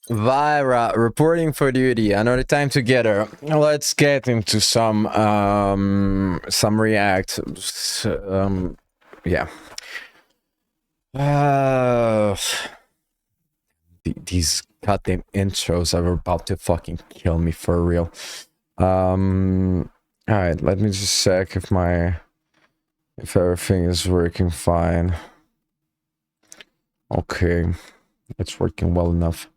Vyrah reporting for duty. Another time together. Let's get into some React. Yeah. These goddamn intros are about to fucking kill me for real. All right, let me just check if everything is working fine. Okay, it's working well enough.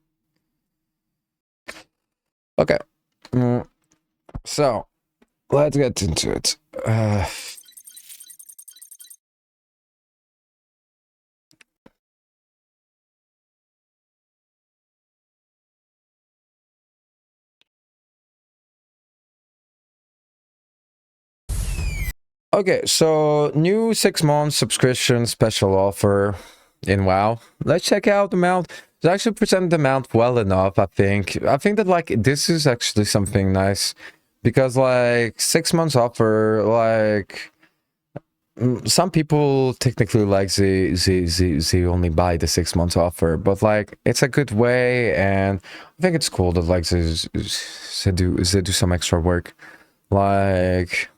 Okay, so let's get into it. Okay, so new 6-month subscription special offer in WoW. Let's check out the amount. They actually presented the amount well enough, I think. I think that like this is actually something nice because like 6 months offer, like some people technically like they only buy the 6 months offer, but like it's a good way, and I think it's cool that like they do some extra work, like.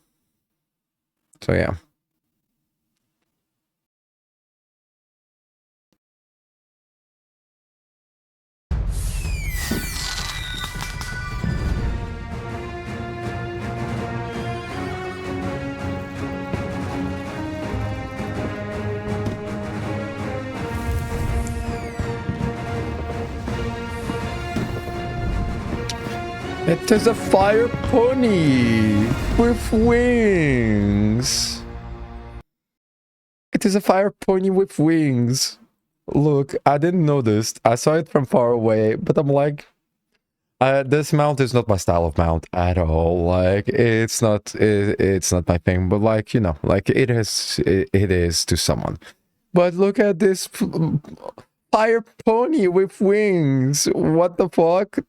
So yeah. It is a fire pony with wings. It is a fire pony with wings. Look, I didn't know this. I saw it from far away, but I'm like, this mount is not my style of mount at all. Like, it's not my thing. But like, you know, like it is to someone. But look at this fire pony with wings. What the fuck?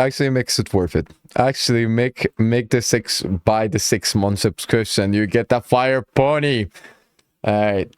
Actually makes it worth it. Actually make buy the 6-month subscription. You get the fire pony. All right.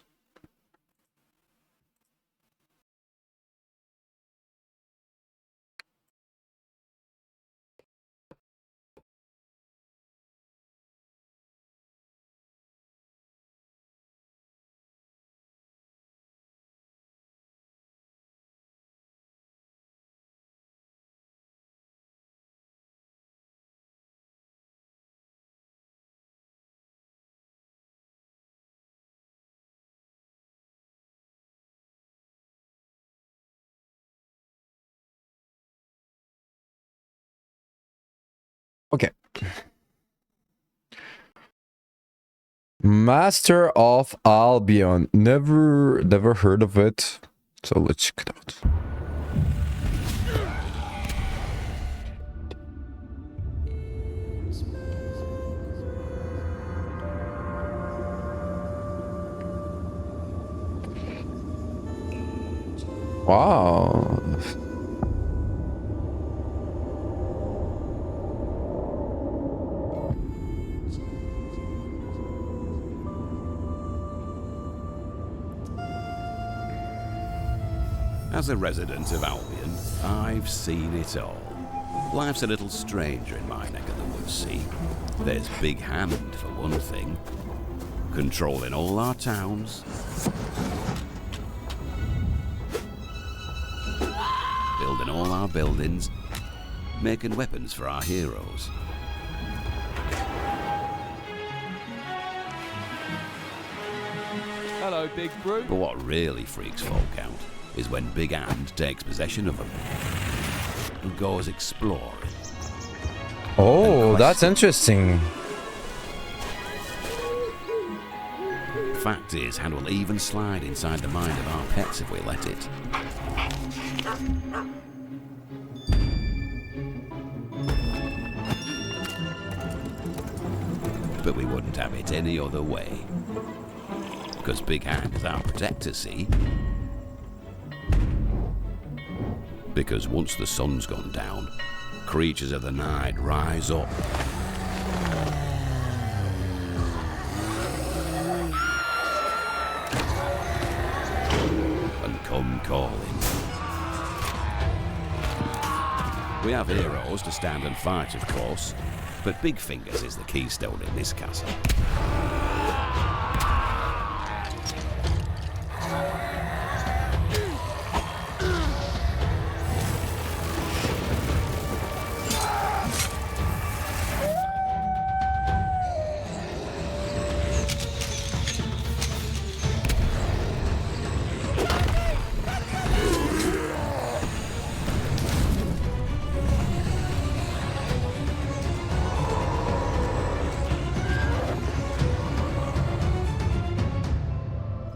Okay. Master of Albion. Never heard of it. So let's check it out. Wow. As a resident of Albion, I've seen it all. Life's a little stranger in my neck of the woods, see? There's Big Hand, for one thing. Controlling all our towns. Building all our buildings. Making weapons for our heroes. Hello, Big Brew. But what really freaks folk out is when Big Hand takes possession of them and goes exploring. Oh, that's interesting. Fact is, Hand will even slide inside the mind of our pets if we let it. But we wouldn't have it any other way. Because Big Hand is our protector, see? Because once the sun's gone down, creatures of the night rise up. And come calling. We have heroes to stand and fight, of course, but Big Fingers is the keystone in this castle.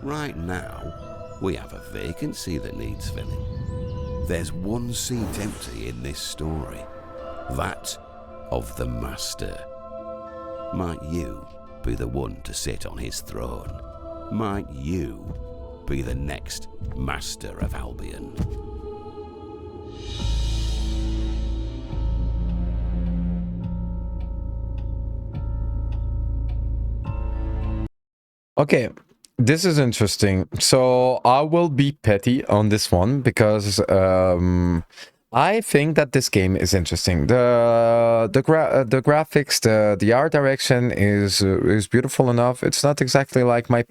Right now, we have a vacancy that needs filling. There's one seat empty in this story, that of the Master. Might you be the one to sit on his throne? Might you be the next Master of Albion? Okay, this is interesting. So I will be petty on this one because I think that this game is interesting. The graphics, the art direction is beautiful enough. It's not exactly like my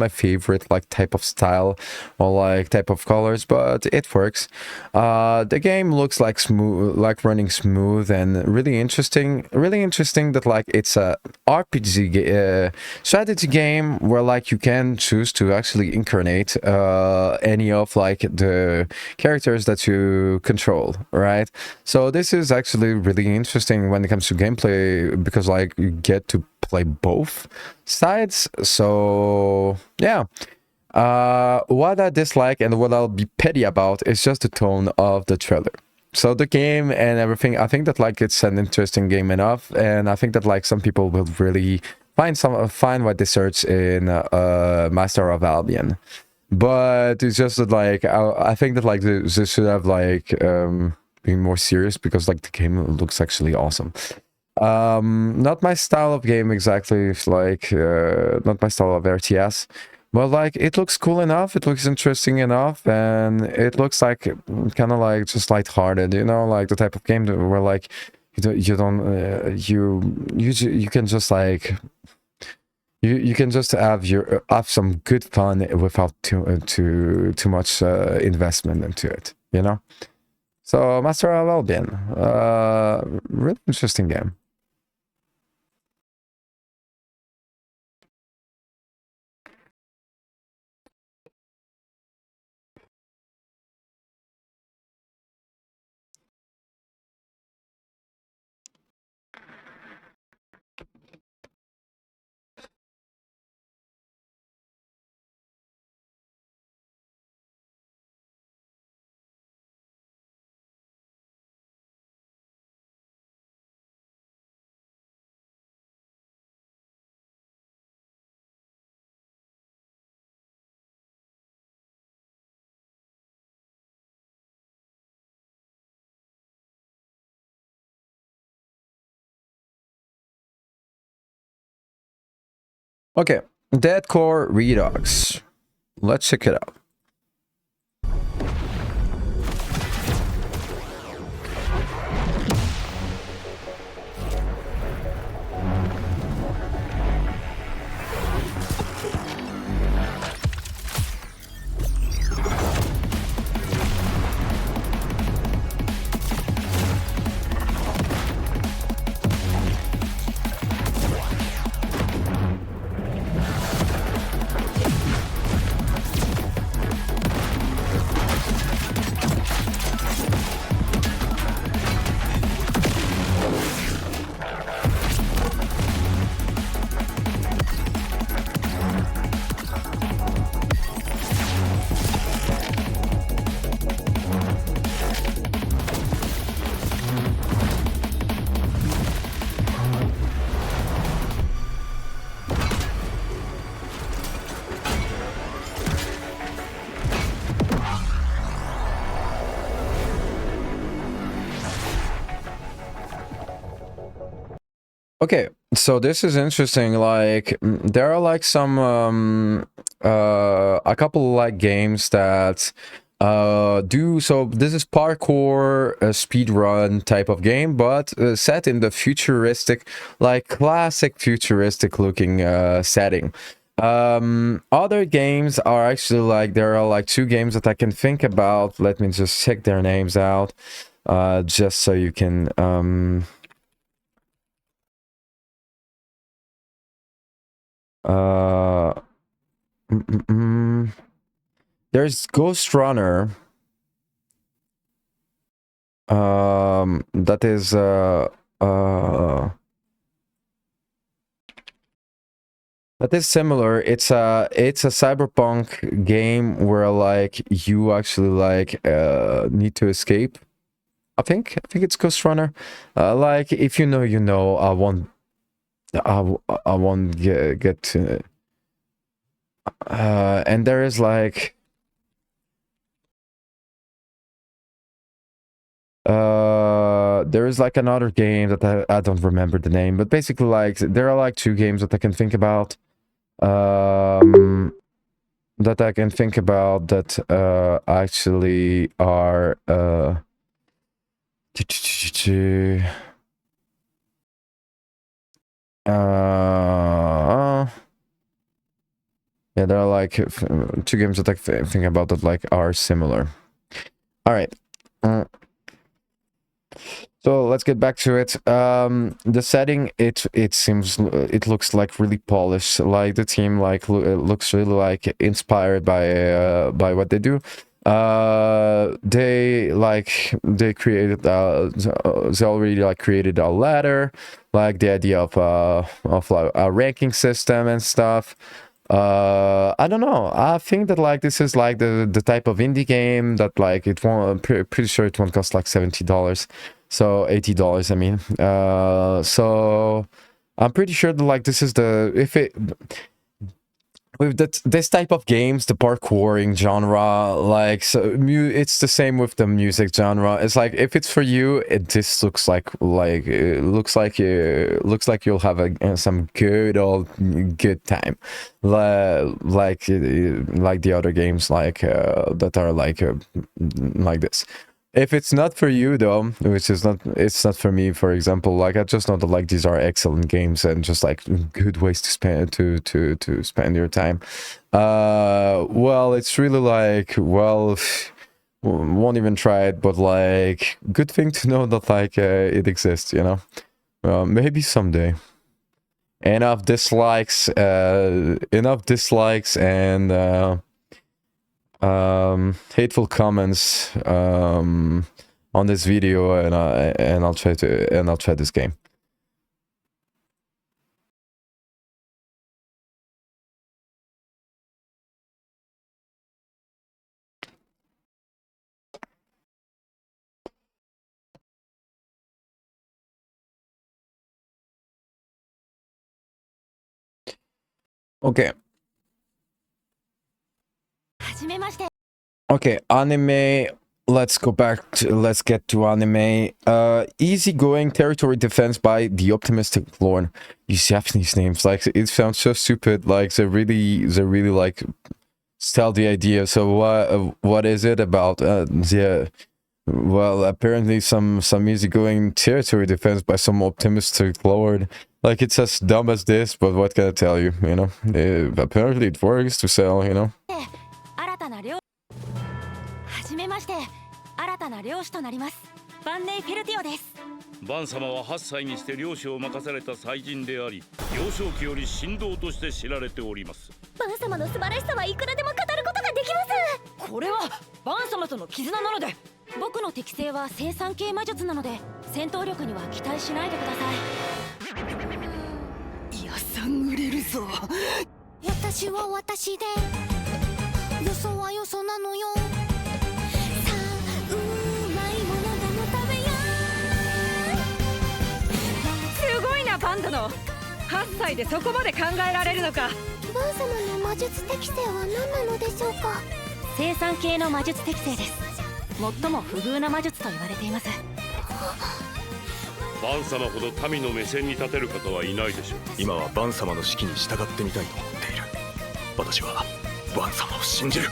favorite like type of style or like type of colors, but it works. The game looks like smooth, like running smooth and really interesting. Really interesting that like it's a RPG strategy game where like you can choose to actually incarnate any of like the characters that you control, right? So this is actually really interesting when it comes to gameplay because like you get to play both sides. So yeah. What I dislike and what I'll be petty about is just the tone of the trailer. So the game and everything, I think that like it's an interesting game enough, and I think that like some people will really find what they search in Master of Albion. But it's just that like I think that like this should have like been more serious because like the game looks actually awesome. Not my style of game exactly. It's like not my style of RTS. But like it looks cool enough, it looks interesting enough, and it looks like kind of like just lighthearted, you know, like the type of game where like you can just like you can just have some good fun without too much investment into it, you know. So Master of Albion, really interesting game. Okay, Dead Core Redux. Let's check it out. Okay, so this is interesting. Like, there are like some a couple like games that This is parkour, a speed run type of game, but set in the futuristic, like classic futuristic looking setting. Other games are actually like, there are like 2 games that I can think about. Let me just check their names out, just so you can there's Ghost Runner. That is similar. It's a cyberpunk game where like you actually like need to escape. I think it's Ghost Runner. Like if you know, you know. I won't get to. And there is like there is like another game that I don't remember the name, but basically like there are like 2 games that I can think about that actually are yeah, there are like 2 games that I think about that like are similar. All right. So let's get back to it. The setting, it looks like really polished. Like the team like looks really like inspired by what they do. They created they already like created a ladder, like the idea of like a ranking system and stuff. I don't know. I think that like this is like the type of indie game that like it won't. Pretty sure it won't cost like $70. So $80, I mean. So I'm pretty sure that like this is with this type of games, the parkouring genre, like it's the same with the music genre. It's like if it's for you, this looks like it looks like you'll have some good time, like the other games like that are like this. If it's not for you though, it's not for me, for example, like I just know that like these are excellent games and just like good ways to spend your time. Well, it's really like, well, won't even try it, but like good thing to know that like it exists, you know. Maybe someday. Enough dislikes and hateful comments on this video, and I'll try this game. Okay. Okay, anime. Let's get to anime. Easygoing territory defense by the optimistic Lord. These Japanese names, like it sounds so stupid. Like they really like sell the idea. So what is it about? Yeah. Well, apparently some easygoing territory defense by some optimistic Lord. Like it's as dumb as this, but what can I tell you? You know, apparently it works to sell. You know. はじめまして、新たな漁師となります。バンネイ・フェルティオです。バン様は8歳にして漁師を任された才人であり、幼少期より神童として知られております。バン様の素晴らしさはいくらでも語ることができます。これはバン様との絆なので、僕の適性は生産系魔術なので、戦闘力には期待しないでください。いやさん売れるぞ。私は私で、よそはよそなのよ。 バンドの8歳でそこまで考えられるのか。バン様の魔術適性は何なのでしょうか。生産系の魔術適性です。最も不遇な魔術と言われています。バン様ほど民の目線に立てる方はいないでしょう。今はバン様の指揮に従ってみたいと思っている。私はバン様を信じる。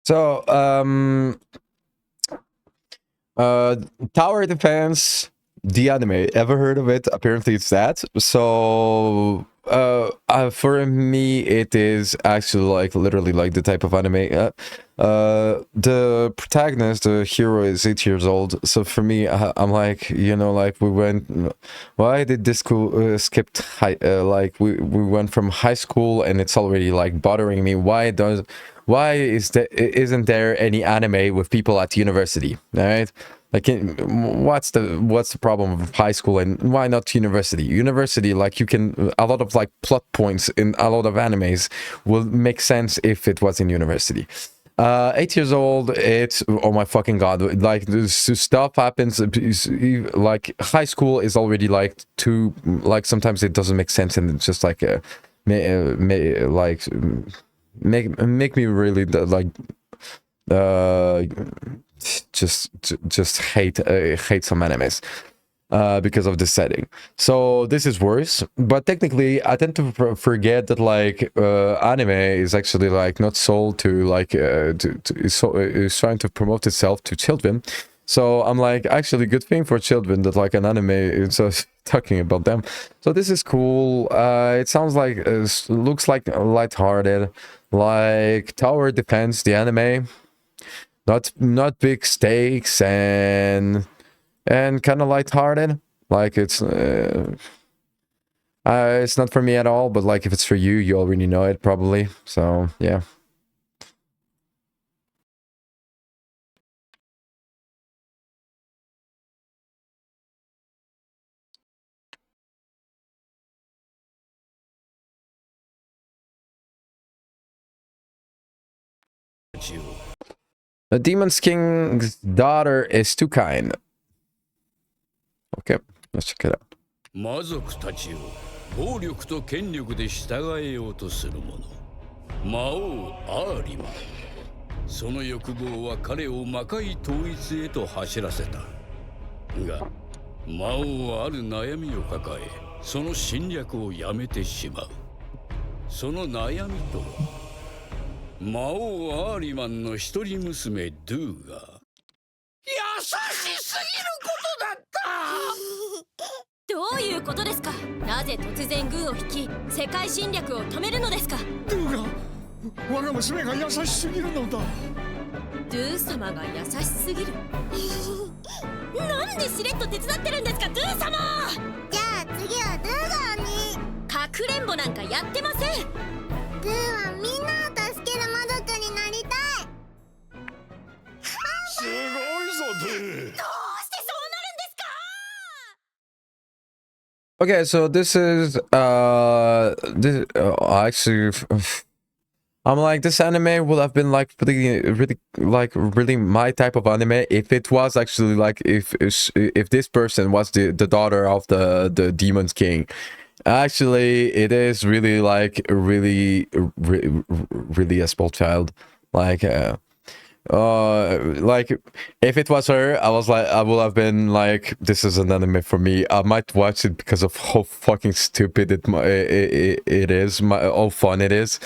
So, tower defense, the anime. Ever heard of it? Apparently, it's that. So, for me, it is actually like literally like the type of anime. The protagonist, the hero, is 8 years old. So for me, I'm like, you know, like we went. Why did this school skipped high? Like we went from high school, and it's already like bothering me. Why isn't there any anime with people at university? All right. Like, what's the problem of high school and why not university? University, like, you can, a lot of like plot points in a lot of animes will make sense if it was in university. 8 years old, it's, oh my fucking god, like this stuff happens, like high school is already like too, like sometimes it doesn't make sense, and it's just like make me really like just hate some animes because of the setting. So this is worse, but technically I tend to forget that like anime is actually like not sold to like is trying to promote itself to children. So I'm like, actually, good thing for children that like an anime is talking about them. So this is cool. It sounds like looks like lighthearted, like tower defense, the anime. Not big stakes and kind of lighthearted. Like it's not for me at all. But like if it's for you, you already know it probably. So yeah. The Demon King's daughter is too kind. Okay, let's check it out. 魔族たちを暴力と権力で従えようとする者、魔王アーリマン。その欲望は彼を魔界統一へと走らせた。が魔王はある悩みを抱え、その侵略をやめてしまう。その悩みとは魔王アーリマンの一人娘ドゥが優しすぎることだった。どういうことですか。なぜ突然軍を引き世界侵略を止めるのですか。ドゥが我が娘が優しすぎるのだ。ドゥ様が優しすぎる。なんでしれっと手伝ってるんですか、ドゥ様。じゃあ次はドゥが鬼。かくれんぼなんかやってません。ドゥはみんなを助ける魔族になりたい。すごいぞドゥ。どうしてそうなるんですか。 Okay, so this is actually I'm like, this anime would have been like really my type of anime if it was actually like if this person was the daughter of the Demon King. Actually, it is really like really a small child, like if it was her, I would have been like, this is an anime for me. I might watch it because of how fucking stupid it is, how fun it is.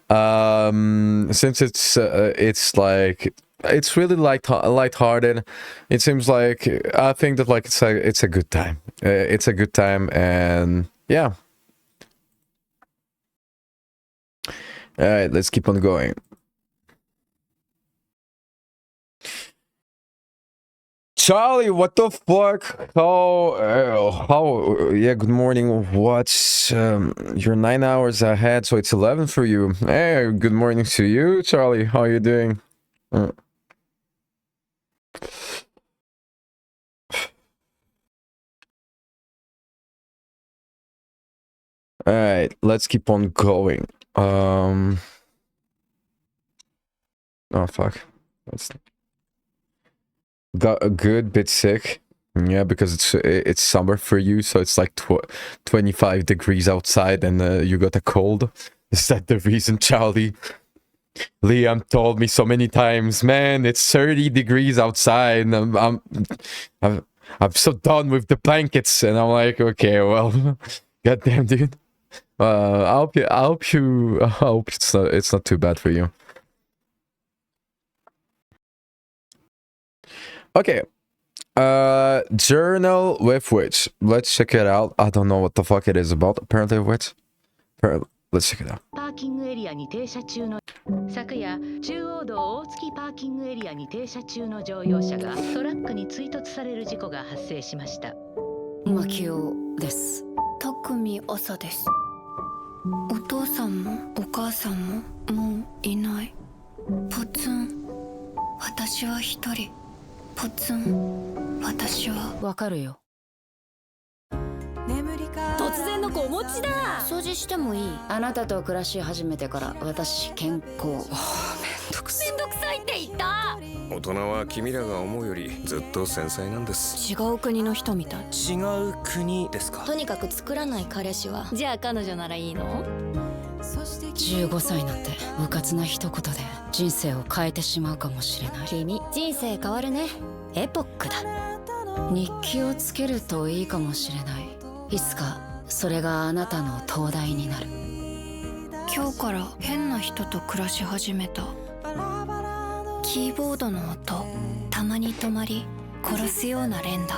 Since it's like, it's really lighthearted. It seems like, I think that like it's a good time. It's a good time, and yeah. All right, let's keep on going. Charlie, what the fuck? How? Yeah, good morning. What's you're 9 hours ahead, so it's 11 for you. Hey, good morning to you, Charlie. How are you doing? All right, let's keep on going. Oh fuck. That's got a good bit sick. Yeah, because it's summer for you, so it's like 25 degrees outside, and you got a cold. Is that the reason, Charlie? Liam told me so many times, man, it's 30 degrees outside, and I'm so done with the blankets, and I'm like, okay, well, goddamn, dude. I hope it's not too bad for you. Okay. Journal with Witch. Let's check it out. I don't know what the fuck it is about. Apparently Witch. Let's check it out. パーキングエリアに停車中の昨夜中央道大月パーキングエリアに停車中の乗用車がトラックに追突される事故が発生しました。牧雄です。匠朝です。お父さんもお母さんももういない。ポツン。私は一人。ポツン。私はわかるよ。突然の子持ちだ。掃除してもいい？あなたと暮らし始めてから私健康。めんどくさいって言った。大人は君らが思うよりずっと繊細なんです。違う国の人みたい。違う国ですか？とにかく作らない彼氏は。じゃあ彼女ならいいの？15歳なんて無活な一言で人生を変えてしまうかもしれない。君人生変わるね。エポックだ。日記をつけるといいかもしれない。いつかそれがあなたの灯台になる。今日から変な人と暮らし始めた。キーボードの音たまに止まり殺すような連打。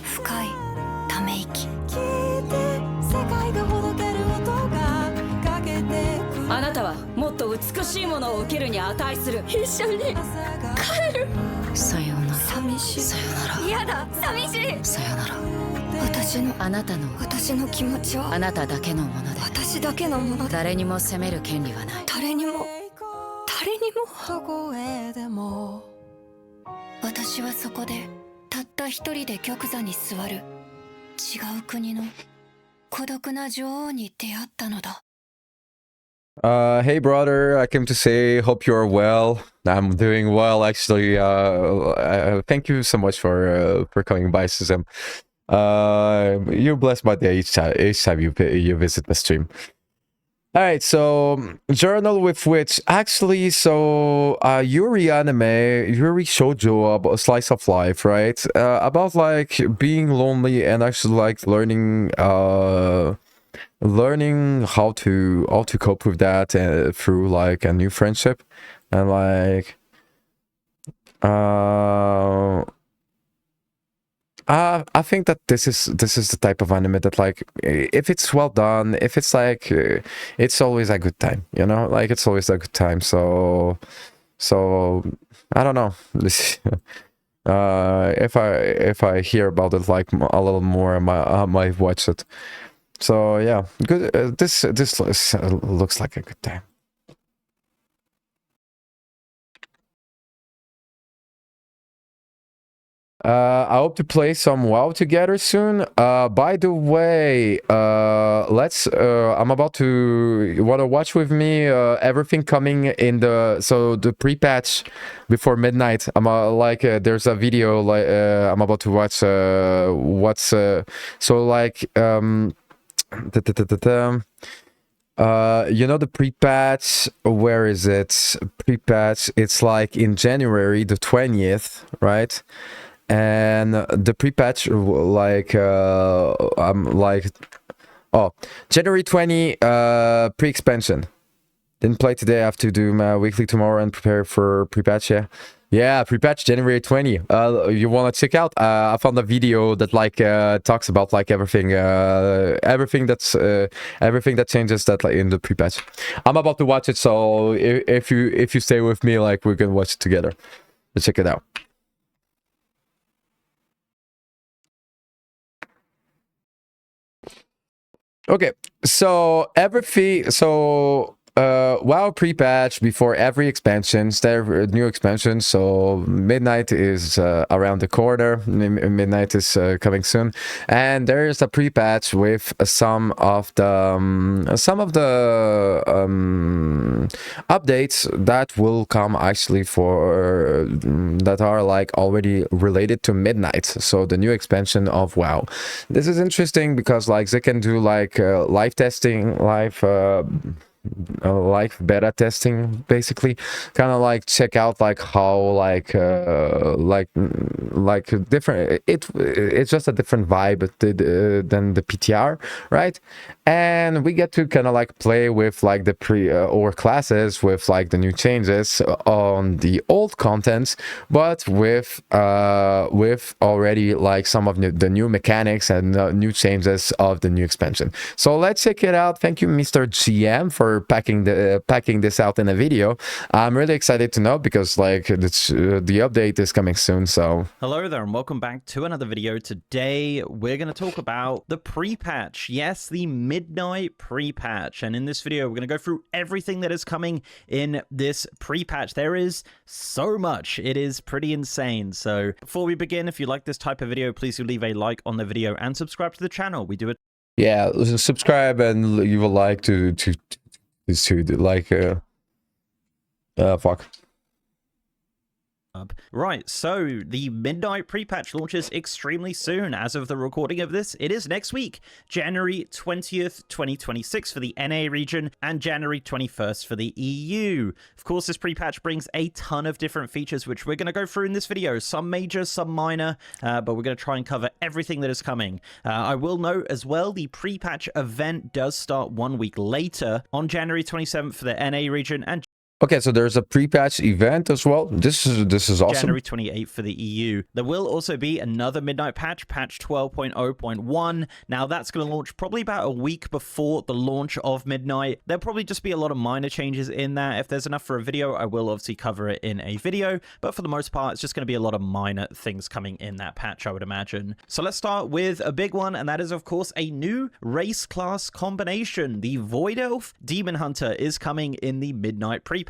深いため息。あなたはもっと美しいものを受けるに値する。一緒に帰る。さようなら。寂しい。さよなら。嫌だ。寂しい。さよなら。あなたの気持ちはあなただけのもので、私だけのもので、誰にも責める権利はない。誰にも私はそこでたった一人で玉座に座る。違う国の孤独な女王に出会ったのだ。Hey brother, I came to say hope you're well. I'm doing well actually. Thank you so much for coming by, Suzanne. You're blessed by the each time you visit the stream. All right, so Journal with Witch. Actually, so Yuri anime, Yuri shoujo, about a slice of life, right? About like being lonely and actually like learning how to cope with that through like a new friendship and like I think that this is the type of anime that like if it's well done, if it's like it's always a good time, you know, like it's always a good time. So I don't know. This if I hear about it like a little more, I might watch it. So yeah, good. This looks like a good time. I hope to play some WoW together soon. By the way, I'm about to, you wanna watch with me everything coming in the pre-patch before midnight. I'm like there's a video like I'm about to watch so like you know the pre-patch, where is it? Pre-patch, it's like in January the 20th, right? And the pre-patch like I'm like January 20 pre-expansion. Didn't play today. I have to do my weekly tomorrow and prepare for pre-patch. Yeah, pre-patch January 20. You want to check out? I found a video that like talks about like everything that changes that like in the pre-patch. I'm about to watch it, so if you stay with me, like we can watch it together. Let's check it out. Okay, so WoW pre-patch before every expansion, new expansion. So midnight is around the corner. Midnight is coming soon, and there is a pre-patch with some of the updates that will come actually for that are like already related to midnight. So the new expansion of WoW. This is interesting because like they can do like live testing, beta testing, basically, kind of like check out like how different it's just a different vibe than the PTR, right? And we get to kind of like play with like the or classes with like the new changes on the old contents, but with already like some of the new mechanics and new changes of the new expansion. So let's check it out. Thank you, Mr. GM, for packing this out in a video. I'm really excited to know because like the update is coming soon. So hello there and welcome back to another video. Today we're going to talk about the pre-patch. Yes, the midnight pre-patch. And in this video we're going to go through everything that is coming in this pre-patch. There is so much. It is pretty insane. So before we begin, if you like this type of video, please do leave a like on the video and subscribe to the channel. We do it. Yeah, subscribe and leave a like to like fuck. Right, so the midnight pre-patch launches extremely soon. As of the recording of this, it is next week, January 20th, 2026 for the NA region and January 21st for the EU. Of course, this pre-patch brings a ton of different features, which we're going to go through in this video. Some major, some minor, but we're going to try and cover everything that is coming. I will note as well, the pre-patch event does start 1 week later on January 27th for the NA region and Okay, so there's a pre-patch event as well. This is awesome. January 28th for the EU. There will also be another midnight patch, patch 12.0.1. Now that's going to launch probably about a week before the launch of midnight. There'll probably just be a lot of minor changes in that. If there's enough for a video, I will obviously cover it in a video. But for the most part, it's just going to be a lot of minor things coming in that patch, I would imagine. So let's start with a big one, and that is, of course, a new race class combination. The Void Elf Demon Hunter is coming in the midnight pre-patch.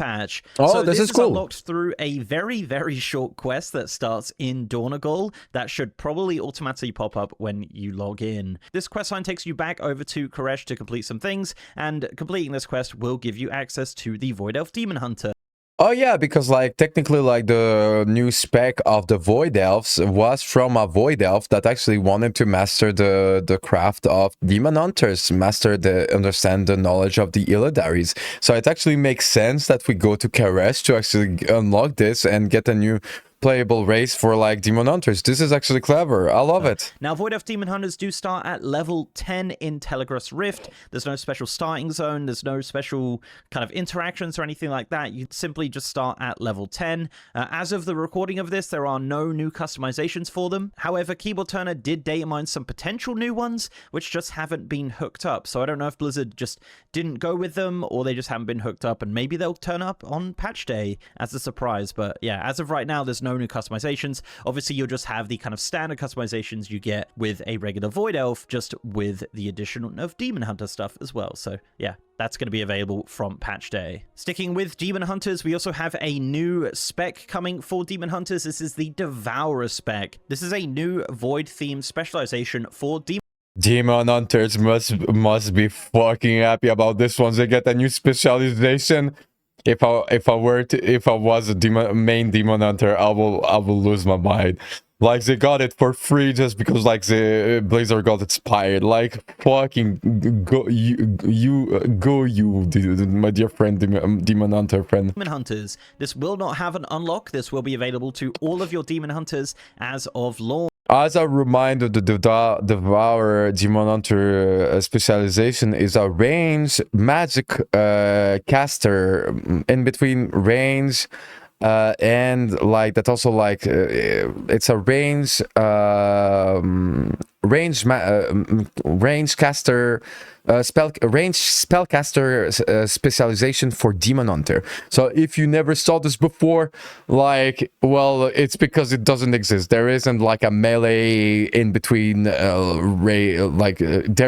Oh, so this is cool. Unlocked through a very, very short quest that starts in Dornegal that should probably automatically pop up when you log in. This quest line takes you back over to Koresh to complete some things, and completing this quest will give you access to the Void Elf Demon Hunter. Oh yeah, because like technically like the new spec of the Void Elves was from a Void Elf that actually wanted to master the craft of Demon Hunters, understand the knowledge of the Illadaries. So it actually makes sense that we go to Karesh to actually unlock this and get a new playable race for like Demon Hunters. This is actually clever. I love it. Now, Void Elf Demon Hunters do start at level 10 in Telegrass Rift. There's no special starting zone. There's no special kind of interactions or anything like that. You simply just start at level 10. As of the recording of this, there are no new customizations for them. However, Keyboard Turner did data mine some potential new ones, which just haven't been hooked up. So I don't know if Blizzard just didn't go with them or they just haven't been hooked up, and maybe they'll turn up on patch day as a surprise. But yeah, as of right now, there's no new customizations. Obviously, you'll just have the kind of standard customizations you get with a regular Void Elf, just with the addition of Demon Hunter stuff as well. So yeah, that's going to be available from patch day. Sticking with Demon Hunters, we also have a new spec coming for Demon Hunters. This is the Devourer spec. This is a new Void themed specialization for Demon Hunters must be fucking happy about this one. They get a new specialization. If I was a main Demon Hunter, I will lose my mind. Like, they got it for free just because like the Blizzard got expired. Like, fucking go you, my dear friend, Demon Hunter friend. Demon Hunters. This will not have an unlock. This will be available to all of your Demon Hunters as of launch. As a reminder, the Devourer Demon Hunter specialization is a range magic caster in between range and like that also like it's a range range caster range spellcaster specialization for Demon Hunter. So if you never saw this before, like, well, it's because it doesn't exist. There isn't like a melee in between there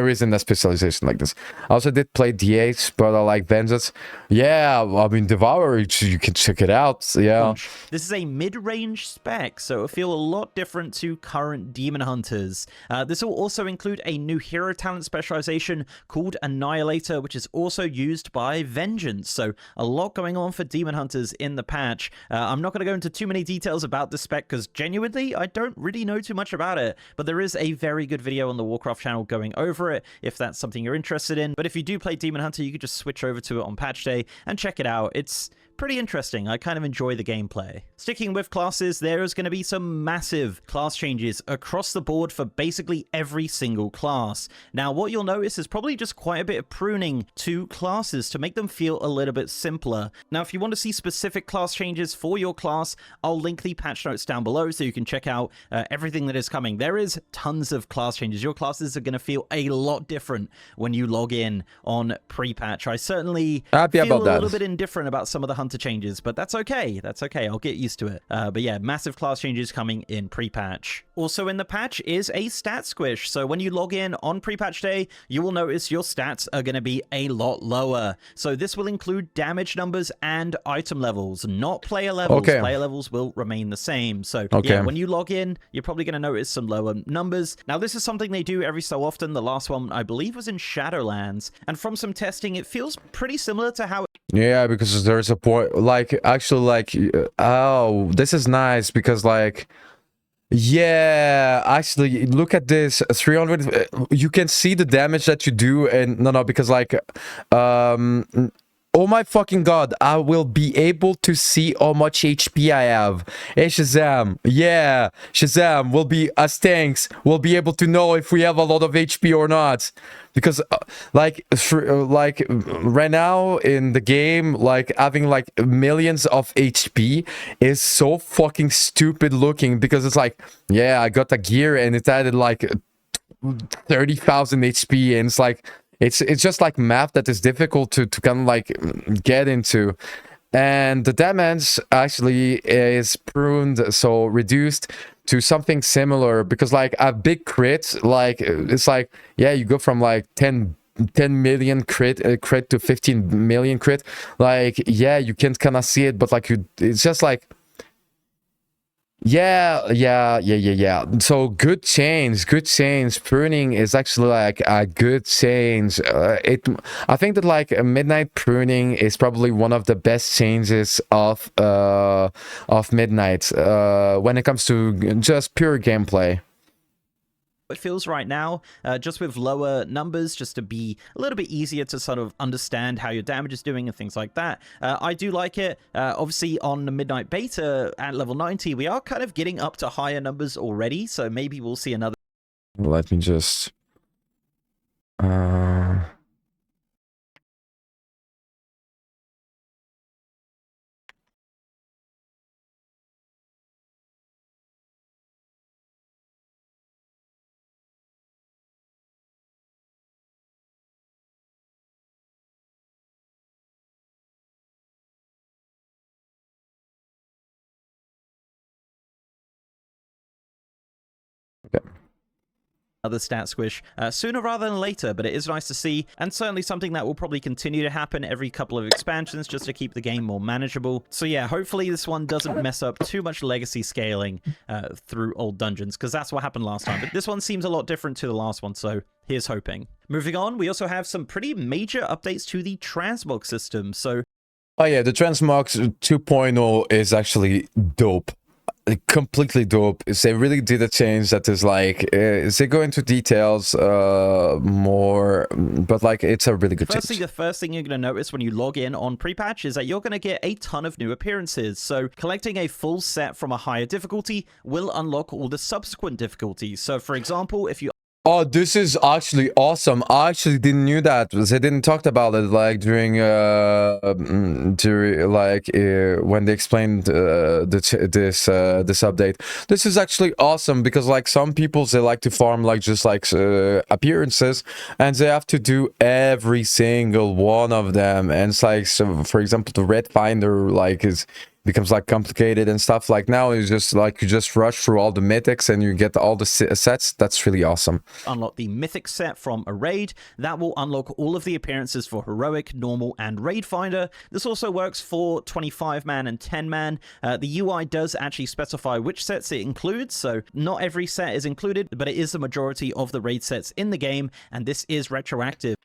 isn't a specialization like this. I also did play DH, but I like Vengeance. Yeah, I mean, Devourer, you can check it out. Yeah, this is a mid-range spec, so it'll feel a lot different to current Demon Hunters. This will also include a new hero talent specialization called Annihilator, which is also used by Vengeance. So a lot going on for Demon Hunters in the patch. I'm not going to go into too many details about the spec because genuinely I don't really know too much about it, but there is a very good video on the Warcraft channel going over it if that's something you're interested in. But if you do play Demon Hunter, you could just switch over to it on patch day and check it out. It's pretty interesting. I kind of enjoy the gameplay. Sticking with classes, there is going to be some massive class changes across the board for basically every single class. Now, what you'll notice is probably just quite a bit of pruning to classes to make them feel a little bit simpler. Now, if you want to see specific class changes for your class, I'll link the patch notes down below so you can check out everything that is coming. There is tons of class changes. Your classes are going to feel a lot different when you log in on pre-patch. I certainly feel a little bit indifferent about some of the Hunter changes, but that's okay. That's okay. I'll get used to it. But yeah, massive class changes coming in pre-patch. Also in the patch is a stat squish. So when you log in on pre-patch day, you will notice your stats are going to be a lot lower. So this will include damage numbers and item levels, not player levels. Okay. Player levels will remain the same. So yeah, when you log in, you're probably going to notice some lower numbers. Now this is something they do every so often. The last one I believe was in Shadowlands, and from some testing it feels pretty similar to how yeah, because there's a point, like, actually, like, oh, this is nice, because, like, yeah, actually, look at this, 300, you can see the damage that you do, and, no, because, like, oh my fucking god, I will be able to see how much HP I have. Hey, Shazam, yeah, Shazam will be, as tanks, we'll be able to know if we have a lot of HP or not. Because, like, right now in the game, like, having, like, millions of HP is so fucking stupid looking, because it's like, yeah, I got a gear and it added, like, 30,000 HP, and it's like, it's just like math that is difficult to kind of like get into. And the damage actually is pruned, so reduced to something similar, because like a big crit, like it's like, yeah, you go from like 10 million crit to 15 million crit, like, yeah, you can kind of see it, but like it's just like, yeah. So good change. Pruning is actually like a good change. I think that like midnight pruning is probably one of the best changes of midnight when it comes to just pure gameplay. It feels right now, just with lower numbers, just to be a little bit easier to sort of understand how your damage is doing and things like that. I do like it. Obviously, on the Midnight Beta at level 90, we are kind of getting up to higher numbers already, so maybe we'll see another... Let me just... Okay. Another stat squish sooner rather than later, but it is nice to see, and certainly something that will probably continue to happen every couple of expansions just to keep the game more manageable. So yeah, hopefully this one doesn't mess up too much legacy scaling through old dungeons, because that's what happened last time. But this one seems a lot different to the last one, so here's hoping. Moving on, we also have some pretty major updates to the transmog system. So oh yeah, the transmog 2.0 is actually dope. Completely dope. They really did a change that is like, they go into details more, but like it's a really good Firstly, change. the first thing you're going to notice when you log in on pre-patch is that you're going to get a ton of new appearances. So collecting a full set from a higher difficulty will unlock all the subsequent difficulties. So for example, if you... Oh, this is actually awesome. I actually didn't knew that. They didn't talk about it like during when they explained this update. This is actually awesome, because like some people, they like to farm like just like appearances, and they have to do every single one of them. And it's like, so for example, the red finder like is becomes like complicated and stuff. Like now it's just like you just rush through all the mythics and you get all the sets. That's really awesome. Unlock the mythic set from a raid. That will unlock all of the appearances for heroic, normal, and raid finder. This also works for 25-man and 10-man. The UI does actually specify which sets it includes, so not every set is included, but it is the majority of the raid sets in the game, and this is retroactive.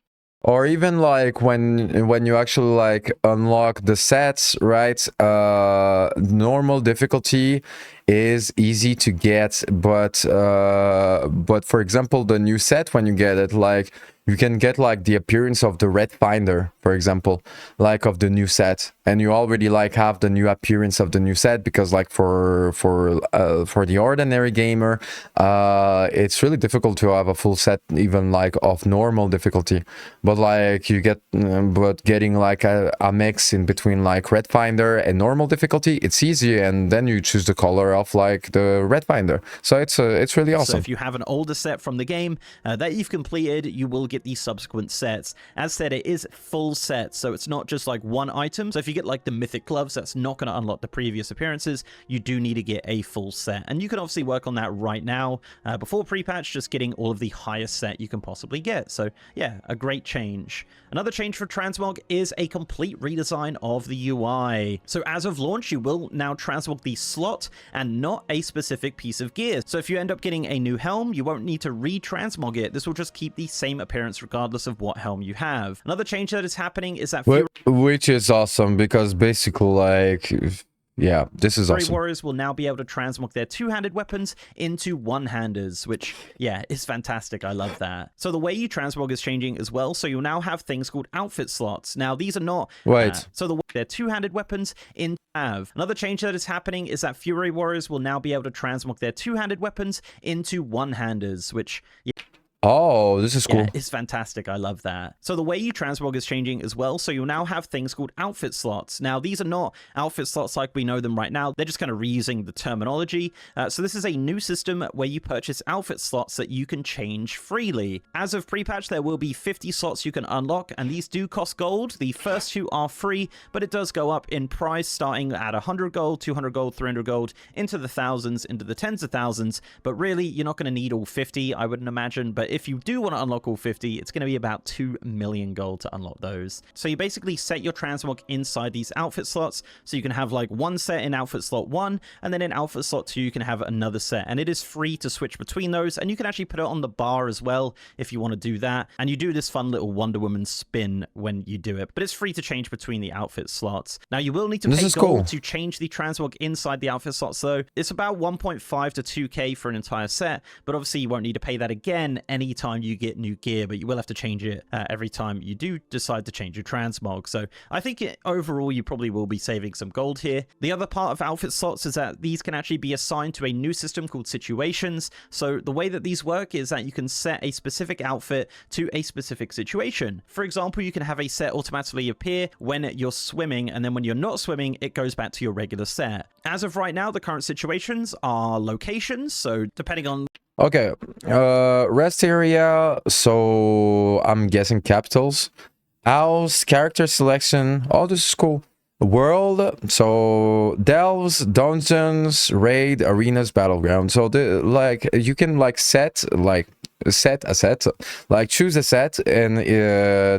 Or even like when you actually like unlock the sets, right? Normal difficulty is easy to get, but for example, the new set, when you get it, like you can get like the appearance of the red finder, for example, like of the new set, and you already like have the new appearance of the new set, because like for the ordinary gamer, it's really difficult to have a full set even like of normal difficulty, but like you get but getting like a mix in between like red finder and normal difficulty, it's easy, and then you choose the color of like the red finder, so it's really awesome. So if you have an older set from the game that you've completed, you will get these subsequent sets. As said, it is full sets, so it's not just like one item. So if you get like the mythic gloves, that's not going to unlock the previous appearances. You do need to get a full set, and you can obviously work on that right now before pre-patch, just getting all of the highest set you can possibly get. So yeah, a great change. Another change for transmog is a complete redesign of the UI. So as of launch, you will now transmog the slot and not a specific piece of gear. So if you end up getting a new helm, you won't need to re-transmog it. This will just keep the same appearance regardless of what helm you have. Another change that is happening is that which is awesome, because basically like, yeah, this is awesome. Warriors will now be able to transmog their two-handed weapons into one-handers, which, yeah, is fantastic. I love that. So the way you transmog is changing as well. So you'll now have things called outfit slots. Now, these are not... so their two-handed weapons in have. Another change that is happening is that Fury Warriors will now be able to transmog their two-handed weapons into one-handers, which... Yeah, oh, this is cool. Yeah, it's fantastic. I love that. So the way you transmog is changing as well. So you'll now have things called outfit slots. Now, these are not outfit slots like we know them right now. They're just kind of reusing the terminology. So this is a new system where you purchase outfit slots that you can change freely. As of pre-patch, there will be 50 slots you can unlock, and these do cost gold. The first two are free, but it does go up in price, starting at 100 gold, 200 gold, 300 gold, into the thousands, into the tens of thousands. But really, you're not going to need all 50, I wouldn't imagine. But if you do want to unlock all 50, it's going to be about 2 million gold to unlock those. So you basically set your transmog inside these outfit slots. So you can have like one set in outfit slot 1, and then in outfit slot 2, you can have another set. And it is free to switch between those. And you can actually put it on the bar as well if you want to do that. And you do this fun little Wonder Woman spin when you do it. But it's free to change between the outfit slots. Now, you will need to pay gold to change the transmog inside the outfit slots, though. It's about 1.5 to 2k for an entire set. But obviously, you won't need to pay that again anytime you get new gear, but you will have to change it every time you do decide to change your transmog. So I think overall you probably will be saving some gold here. The other part of outfit slots is that these can actually be assigned to a new system called situations. So the way that these work is that you can set a specific outfit to a specific situation. For example, you can have a set automatically appear when you're swimming, and then when you're not swimming, it goes back to your regular set. As of right now, the current situations are locations, so depending on... Okay, rest area, so I'm guessing capitals. House, character selection, oh, this is cool. World, so delves, dungeons, raid, arenas, battleground. So the like you can like set a set, like choose a set, and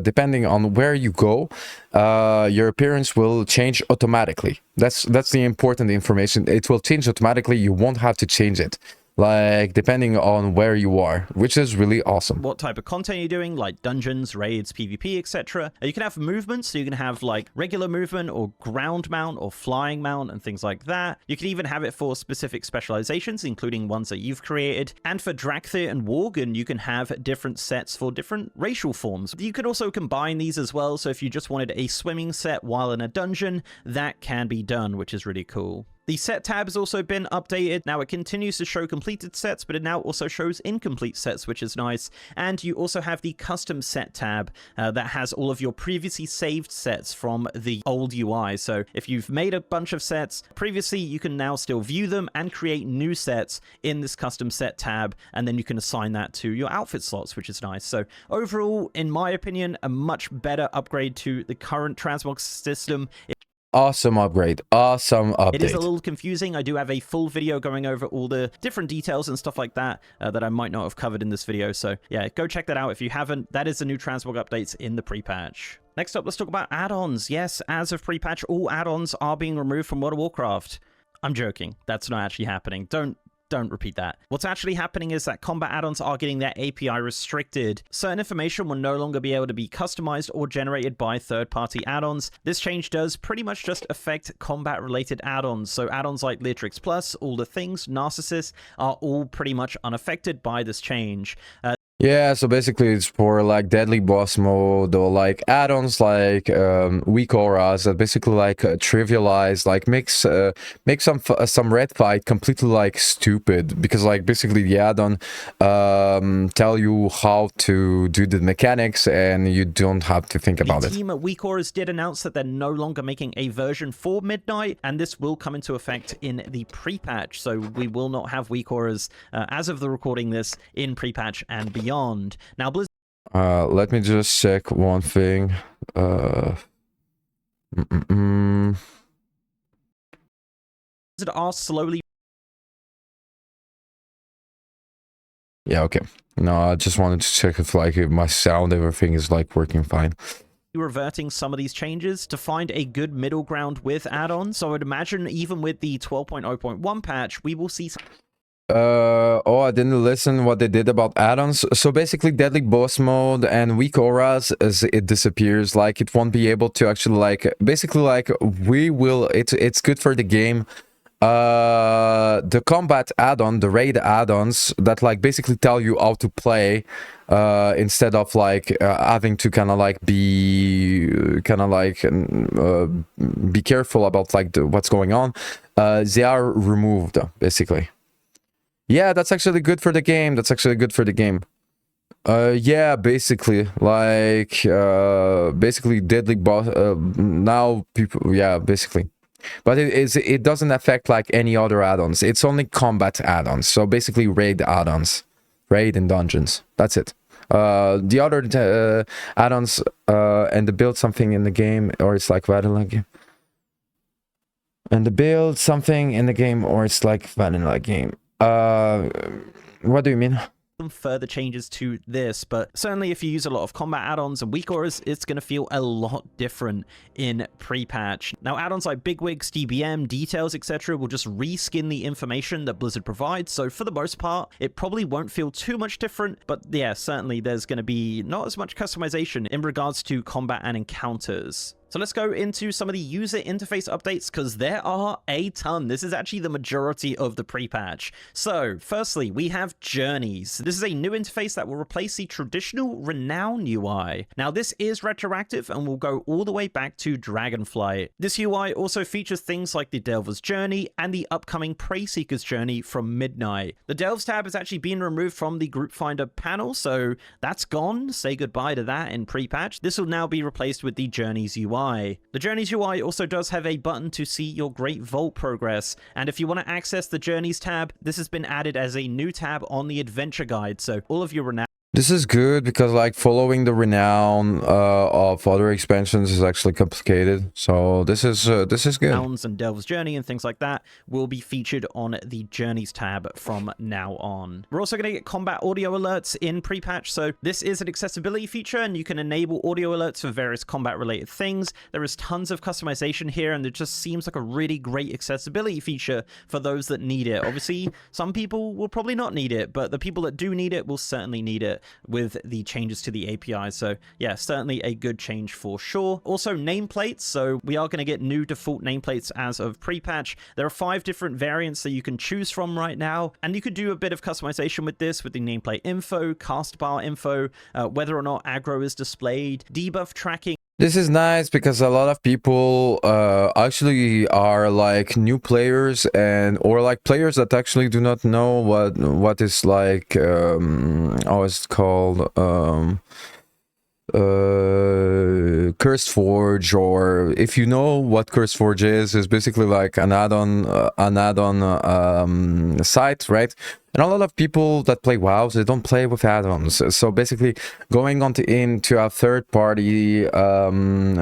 depending on where you go, your appearance will change automatically. That's the important information. It will change automatically. You won't have to change it, like depending on where you are, which is really awesome. What type of content you're doing, like dungeons, raids, PvP, etc. You can have movements, so you can have like regular movement or ground mount or flying mount and things like that. You can even have it for specific specializations, including ones that you've created. And for Drakthir and Worgen, you can have different sets for different racial forms. You could also combine these as well, so if you just wanted a swimming set while in a dungeon, that can be done, which is really cool. The set tab has also been updated. Now it continues to show completed sets, but it now also shows incomplete sets, which is nice. And you also have the custom set tab that has all of your previously saved sets from the old UI. So if you've made a bunch of sets previously, you can now still view them and create new sets in this custom set tab. And then you can assign that to your outfit slots, which is nice. So overall, in my opinion, a much better upgrade to the current transmog system. awesome upgrade. Awesome update. It is a little confusing. I do have a full video going over all the different details and stuff like that that I might not have covered in this video. So yeah, go check that out if you haven't. That is the new Transmog updates in the pre-patch. Next up, let's talk about add-ons. Yes, as of pre-patch, all add-ons are being removed from World of Warcraft. I'm joking. That's not actually happening. Don't repeat that. What's actually happening is that combat add-ons are getting their API restricted. Certain information will no longer be able to be customized or generated by third-party add-ons. This change does pretty much just affect combat-related add-ons. So add-ons like Leatrix Plus, All the Things, Narcissus are all pretty much unaffected by this change. Yeah, so basically it's for like deadly boss mode or like add-ons like weak auras that basically like trivialize, like make some red fight completely like stupid, because like basically the add-on tell you how to do the mechanics and you don't have to think about it. The team at Weak Auras did announce that they're no longer making a version for Midnight, and this will come into effect in the pre-patch. So we will not have Weak Auras as of the recording this in pre-patch and beyond. Now, Blizzard let me just check one thing. are slowly. Yeah, okay. No, I just wanted to check if like if my sound, everything is like working fine. Reverting some of these changes to find a good middle ground with add-ons. So I would imagine even with the 12.0.1 patch, we will see. Oh, I didn't listen what they did about add-ons. So basically deadly boss mode and weak auras, as it disappears, like it won't be able to actually like basically like it's good for the game. The combat add-on, the raid add-ons that like basically tell you how to play instead of like having to kind of like be careful about like what's going on, they are removed basically. Yeah, that's actually good for the game. That's actually good for the game. Yeah, basically, like, basically deadly boss, now people, yeah, basically. But it doesn't affect, like, any other add-ons. It's only combat add-ons. So, basically, raid add-ons. Raid and dungeons. That's it. The other add-ons, and the build something in the game, or it's like vanilla game. And the build something in the game, or it's like vanilla game. What do you mean? Some further changes to this, but certainly if you use a lot of combat add-ons and weak auras, it's going to feel a lot different in pre-patch. Now, add-ons like Bigwigs, DBM, Details, etc. will just reskin the information that Blizzard provides, so for the most part, it probably won't feel too much different, but yeah, certainly there's going to be not as much customization in regards to combat and encounters. So let's go into some of the user interface updates, because there are a ton. This is actually the majority of the pre-patch. So firstly, we have Journeys. This is a new interface that will replace the traditional Renown UI. Now this is retroactive and will go all the way back to Dragonflight. This UI also features things like the Delver's Journey and the upcoming Prey Seeker's Journey from Midnight. The Delves tab has actually been removed from the Group Finder panel, so that's gone. Say goodbye to that in pre-patch. This will now be replaced with the Journeys UI. The Journeys UI also does have a button to see your Great Vault progress, and if you want to access the Journeys tab, this has been added as a new tab on the Adventure Guide, so all of your renown. This is good because like following the renown of other expansions is actually complicated. So this is good. Rounds and Delve's Journey and things like that will be featured on the Journeys tab from now on. We're also going to get combat audio alerts in pre-patch. So this is an accessibility feature and you can enable audio alerts for various combat related things. There is tons of customization here and it just seems like a really great accessibility feature for those that need it. Obviously, some people will probably not need it, but the people that do need it will certainly need it with the changes to the API. So yeah, certainly a good change for sure. Also nameplates. So we are going to get new default nameplates as of pre-patch. There are 5 different variants that you can choose from right now. And you could do a bit of customization with this with the nameplate info, cast bar info, whether or not aggro is displayed, debuff tracking. This is nice because a lot of people actually are like new players or like players that actually do not know what is like how is it called, Cursed Forge, or if you know what Cursed Forge is basically like an add-on site, right? And a lot of people that play WoW, they don't play with add-ons. So basically, going into a third-party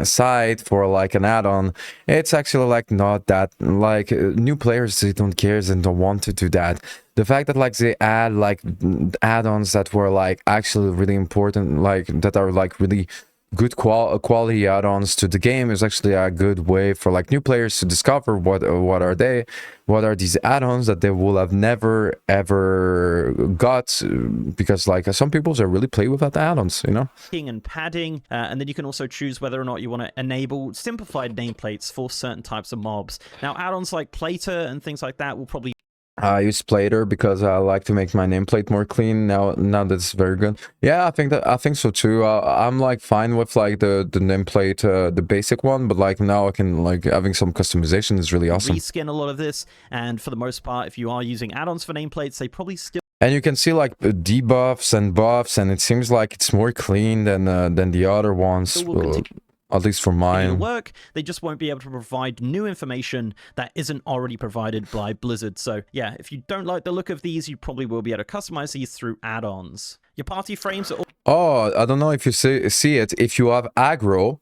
site for like an add-on, it's actually like not that, like new players, they don't care and don't want to do that. The fact that like they add like add-ons that were like actually really important, like that are like really good quality add-ons to the game is actually a good way for like new players to discover what are these add-ons that they will have never ever got, because like some people they really play without the add-ons, you know. And padding, and then you can also choose whether or not you want to enable simplified nameplates for certain types of mobs. Now add-ons like Plater and things like that will probably I use Plater because I like to make my nameplate more clean. Now that's very good. Yeah, I think so too. I'm like fine with like the nameplate, the basic one, but like now I can like having some customization is really awesome. Reskin a lot of this, and for the most part, if you are using add-ons for nameplates, they probably still. And you can see like debuffs and buffs, and it seems like it's more clean than the other ones. At least for mine. Work, they just won't be able to provide new information that isn't already provided by Blizzard. So yeah, if you don't like the look of these, you probably will be able to customize these through add-ons. Your party frames are... Oh, I don't know if you see it. If you have aggro,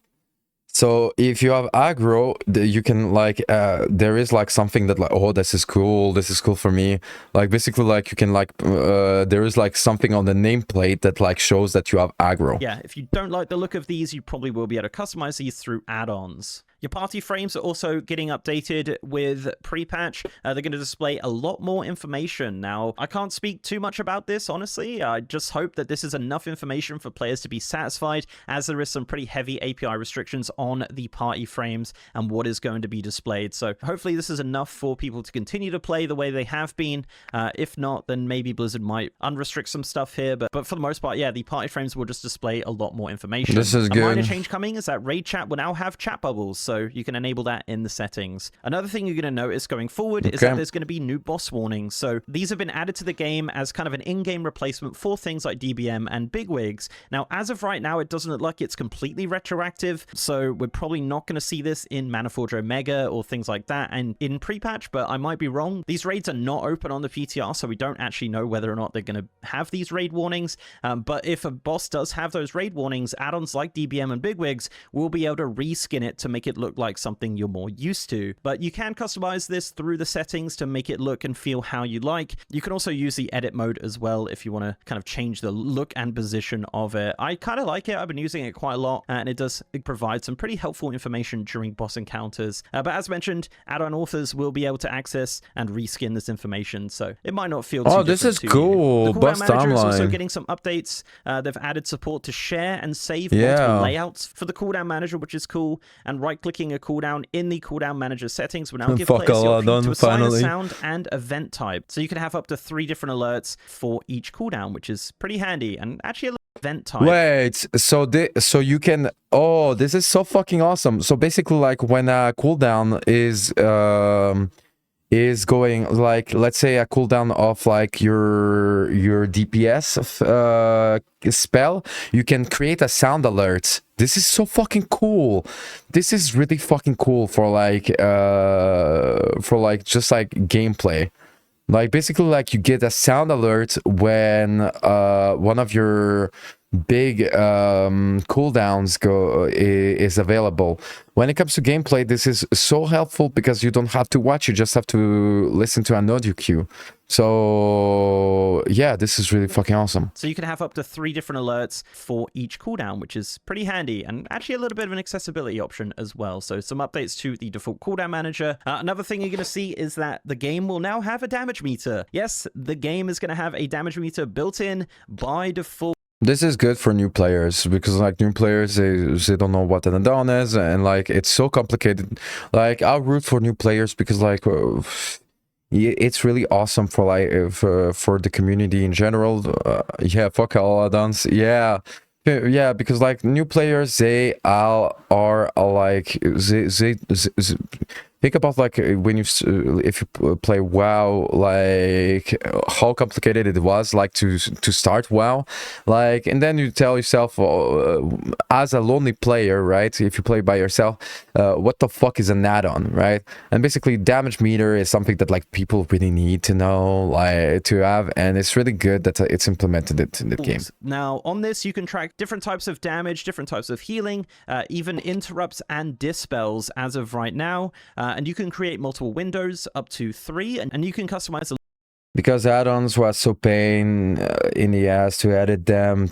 so if you have aggro, you can like there is like something that like, oh, this is cool for me. Like basically like you can like there is like something on the nameplate that like shows that you have aggro. Yeah, if you don't like the look of these, you probably will be able to customize these through add-ons. Your party frames are also getting updated with pre-patch. They're going to display a lot more information. Now, I can't speak too much about this, honestly. I just hope that this is enough information for players to be satisfied, as there is some pretty heavy API restrictions on the party frames and what is going to be displayed. So hopefully this is enough for people to continue to play the way they have been. If not, then maybe Blizzard might unrestrict some stuff here. But for the most part, yeah, the party frames will just display a lot more information. This is good. A minor change coming is that raid chat will now have chat bubbles. So you can enable that in the settings. Another thing you're going to notice going forward is that there's going to be new boss warnings. So these have been added to the game as kind of an in-game replacement for things like DBM and bigwigs. Now, as of right now, it doesn't look like it's completely retroactive, so we're probably not going to see this in Manifold Omega or things like that and in pre-patch, but I might be wrong. These raids are not open on the PTR, so we don't actually know whether or not they're going to have these raid warnings, but if a boss does have those raid warnings, add-ons like DBM and bigwigs will be able to reskin it to make it look like something you're more used to. But you can customize this through the settings to make it look and feel how you like. You can also use the edit mode as well if you want to kind of change the look and position of it. I kind of like it. I've been using it quite a lot, and it provide some pretty helpful information during boss encounters. But as mentioned, add-on authors will be able to access and reskin this information, so it might not feel too different. Oh, this is cool. The Boss cooldown manager is also timeline. getting some updates. They've added support to share and save multiple layouts for the cooldown manager, which is cool, and right-clicking a cooldown in the cooldown manager settings will now give players the option to assign a sound and event type. So you can have up to 3 different alerts for each cooldown, which is pretty handy, and actually a event type. Wait, so you can... Oh, this is so fucking awesome. So basically, like when a cooldown is going, like, let's say a cooldown of like your DPS spell, you can create a sound alert. This is so fucking cool. This is really fucking cool for like just like gameplay. Like basically like you get a sound alert when one of your big cooldowns is available. When it comes to gameplay, this is so helpful because you don't have to watch, you just have to listen to an audio cue. So yeah, this is really fucking awesome. So you can have up to 3 different alerts for each cooldown, which is pretty handy, and actually a little bit of an accessibility option as well. So some updates to the default cooldown manager. Another thing you're going to see is that the game will now have a damage meter. Yes, the game is going to have a damage meter built in by default. This is good for new players because like new players, they don't know what an add-on is, and like it's so complicated. Like I'll root for new players because like it's really awesome for like for the community in general. Yeah, fuck all add-ons. Yeah, because like new players, they are like think about like when you if you play WoW, like how complicated it was like to start WoW, like, and then you tell yourself as a lonely player, right, if you play by yourself, what the fuck is an add-on, right? And basically damage meter is something that like people really need to know, like to have, and it's really good that it's implemented in the game. Now on this you can track different types of damage, different types of healing, even interrupts and dispels as of right now, and you can create multiple windows up to 3, and you can customize the because add-ons was so pain in the ass to add them,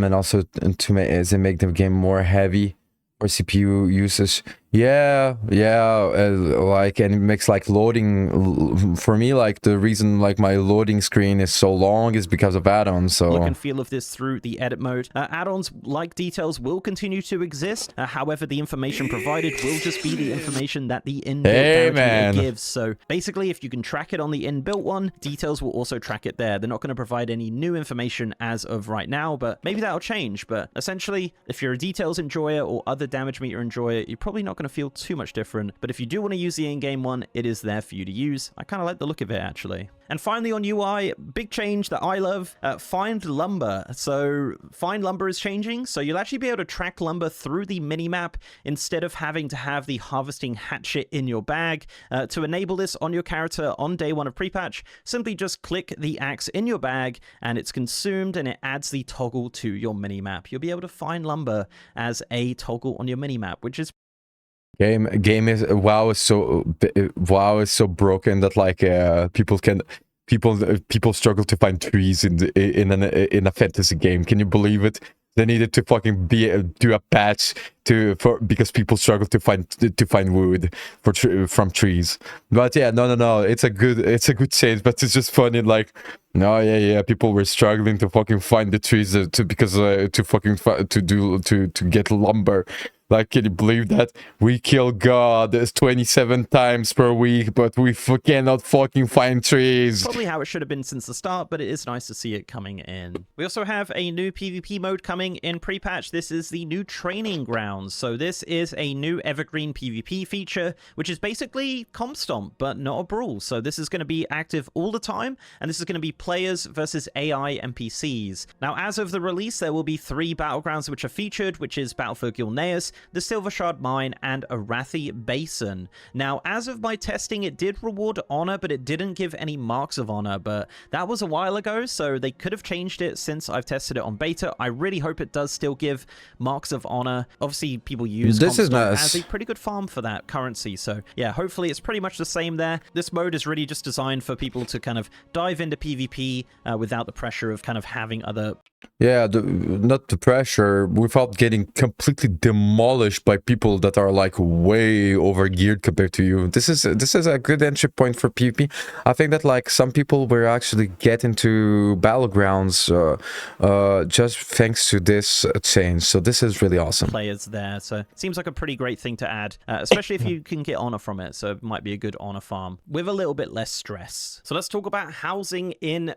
and also to make the game more heavy for CPU usage. Yeah, like, and it makes like loading, for me, like the reason like my loading screen is so long is because of add-ons. So look and feel of this through the edit mode. Add-ons like details will continue to exist. However, the information provided will just be the information that the inbuilt damage meter gives. So basically, if you can track it on the inbuilt one, details will also track it there. They're not going to provide any new information as of right now, but maybe that'll change. But essentially, if you're a details enjoyer or other damage meter enjoyer, you're probably not going to feel too much different, but if you do want to use the in-game one, it is there for you to use. I kind of like the look of it, actually. And finally on UI, big change that I love, find lumber. So find lumber is changing, so you'll actually be able to track lumber through the minimap instead of having to have the harvesting hatchet in your bag. To enable this on your character on day 1 of pre-patch, simply just click the axe in your bag and it's consumed and it adds the toggle to your minimap. You'll be able to find lumber as a toggle on your minimap, which is game is WoW is so broken that like people struggle to find trees in a fantasy game. Can you believe it? They needed to fucking do a patch because people struggle to find wood from trees. But yeah, no, it's a good change, but it's just funny, like, no, yeah, people were struggling to fucking find the trees to get lumber. Like, can you believe that? We kill God 27 times per week, but we cannot fucking find trees. Probably how it should have been since the start, but it is nice to see it coming in. We also have a new PvP mode coming in pre-patch. This is the new training grounds. So this is a new evergreen PvP feature, which is basically comp stomp, but not a brawl. So this is going to be active all the time, and this is going to be players versus AI NPCs. Now, as of the release, there will be 3 battlegrounds which are featured, which is Battlefield Gilneas, the Silver Shard Mine, and Arathi Basin. Now, as of my testing, it did reward honor, but it didn't give any marks of honor, but that was a while ago, so they could have changed it since I've tested it on beta. I really hope it does still give marks of honor. Obviously, people use this is nice as a pretty good farm for that currency, so yeah, hopefully it's pretty much the same there. This mode is really just designed for people to kind of dive into PvP without the pressure of kind of having other... Yeah, not the pressure, without getting completely demolished by people that are like way over geared compared to you. This is a good entry point for PvP. I think that like some people will actually get into battlegrounds just thanks to this change. So this is really awesome. Players there, so it seems like a pretty great thing to add, especially if you can get honor from it. So it might be a good honor farm with a little bit less stress. So let's talk about housing in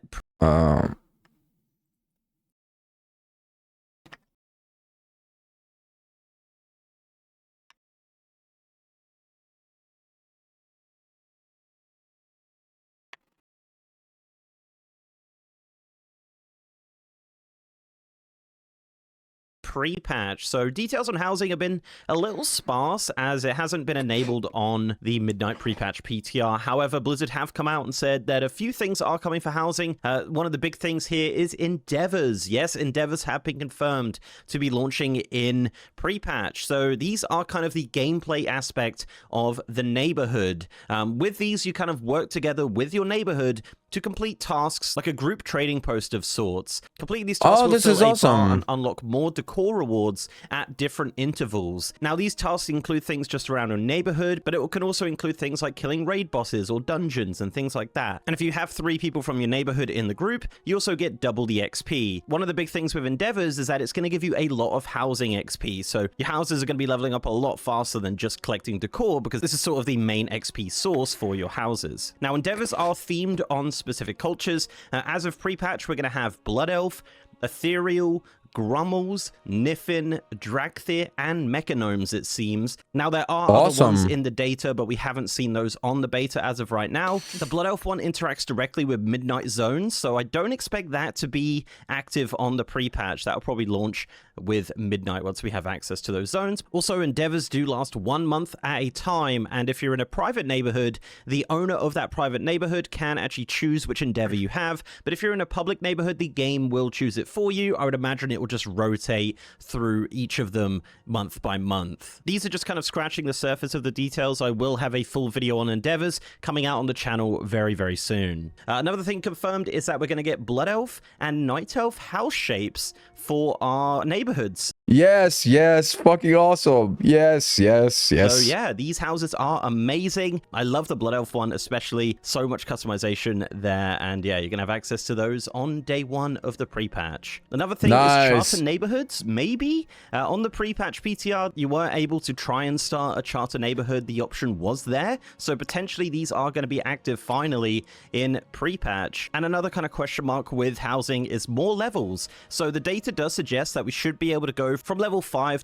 pre-patch. So details on housing have been a little sparse as it hasn't been enabled on the midnight pre-patch PTR. However, Blizzard have come out and said that a few things are coming for housing. One of the big things here is endeavors. Yes, endeavors have been confirmed to be launching in pre-patch. So these are kind of the gameplay aspect of the neighborhood. With these, you kind of work together with your neighborhood to complete tasks like a group trading post of sorts. Complete these tasks will fill a bar and unlock more decor rewards at different intervals. Now, these tasks include things just around your neighborhood, but it can also include things like killing raid bosses or dungeons and things like that. And if you have 3 people from your neighborhood in the group, you also get double the XP. One of the big things with endeavors is that it's going to give you a lot of housing XP, so your houses are going to be leveling up a lot faster than just collecting decor, because this is sort of the main XP source for your houses. Now, endeavors are themed on specific cultures. As of pre-patch, we're going to have Blood Elf, Ethereal, Grummels, Niffin, Dragthir, and Mechanomes, it seems. Now, there are Awesome. other ones in the data, but we haven't seen those on the beta as of right now. The Blood Elf one interacts directly with Midnight Zones, so I don't expect that to be active on the pre-patch. That'll probably launch with Midnight once we have access to those zones. Also, endeavors do last 1 month at a time, and if you're in a private neighborhood, the owner of that private neighborhood can actually choose which endeavor you have, but if you're in a public neighborhood, the game will choose it for you. I would imagine it will just rotate through each of them month by month. These are just kind of scratching the surface of the details. I will have a full video on endeavors coming out on the channel very, very soon. Another thing confirmed is that we're going to get Blood Elf and Night Elf house shapes for our neighborhoods. Yes, yes, fucking awesome. Yes, yes, yes. So yeah, these houses are amazing. I love the Blood Elf one, especially. So much customization there, and yeah, you're gonna have access to those on day 1 of the pre-patch. Another thing is charter neighborhoods, maybe? On the pre-patch PTR, you were able to try and start a charter neighborhood. The option was there, so potentially these are going to be active finally in pre-patch. And another kind of question mark with housing is more levels. So the data does suggest that we should be able to go from level 5.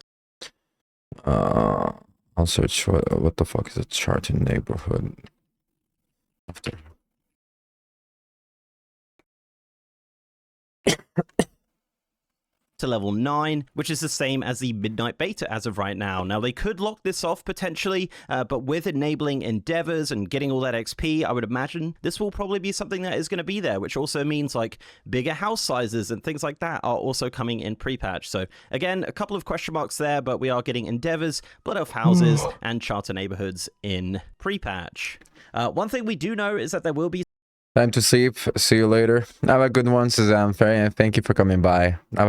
I'll search what the fuck is a charter neighborhood after. To level 9, which is the same as the Midnight Beta as of right now. Now, they could lock this off potentially, but with enabling endeavors and getting all that XP, I would imagine this will probably be something that is going to be there, which also means like bigger house sizes and things like that are also coming in pre-patch. So again, a couple of question marks there, but we are getting endeavors, Blood Elf houses, and charter neighborhoods in pre-patch. One thing we do know is that there will be Time to sleep. See you later. Have a good one, Suzanne. Thank you for coming by. Have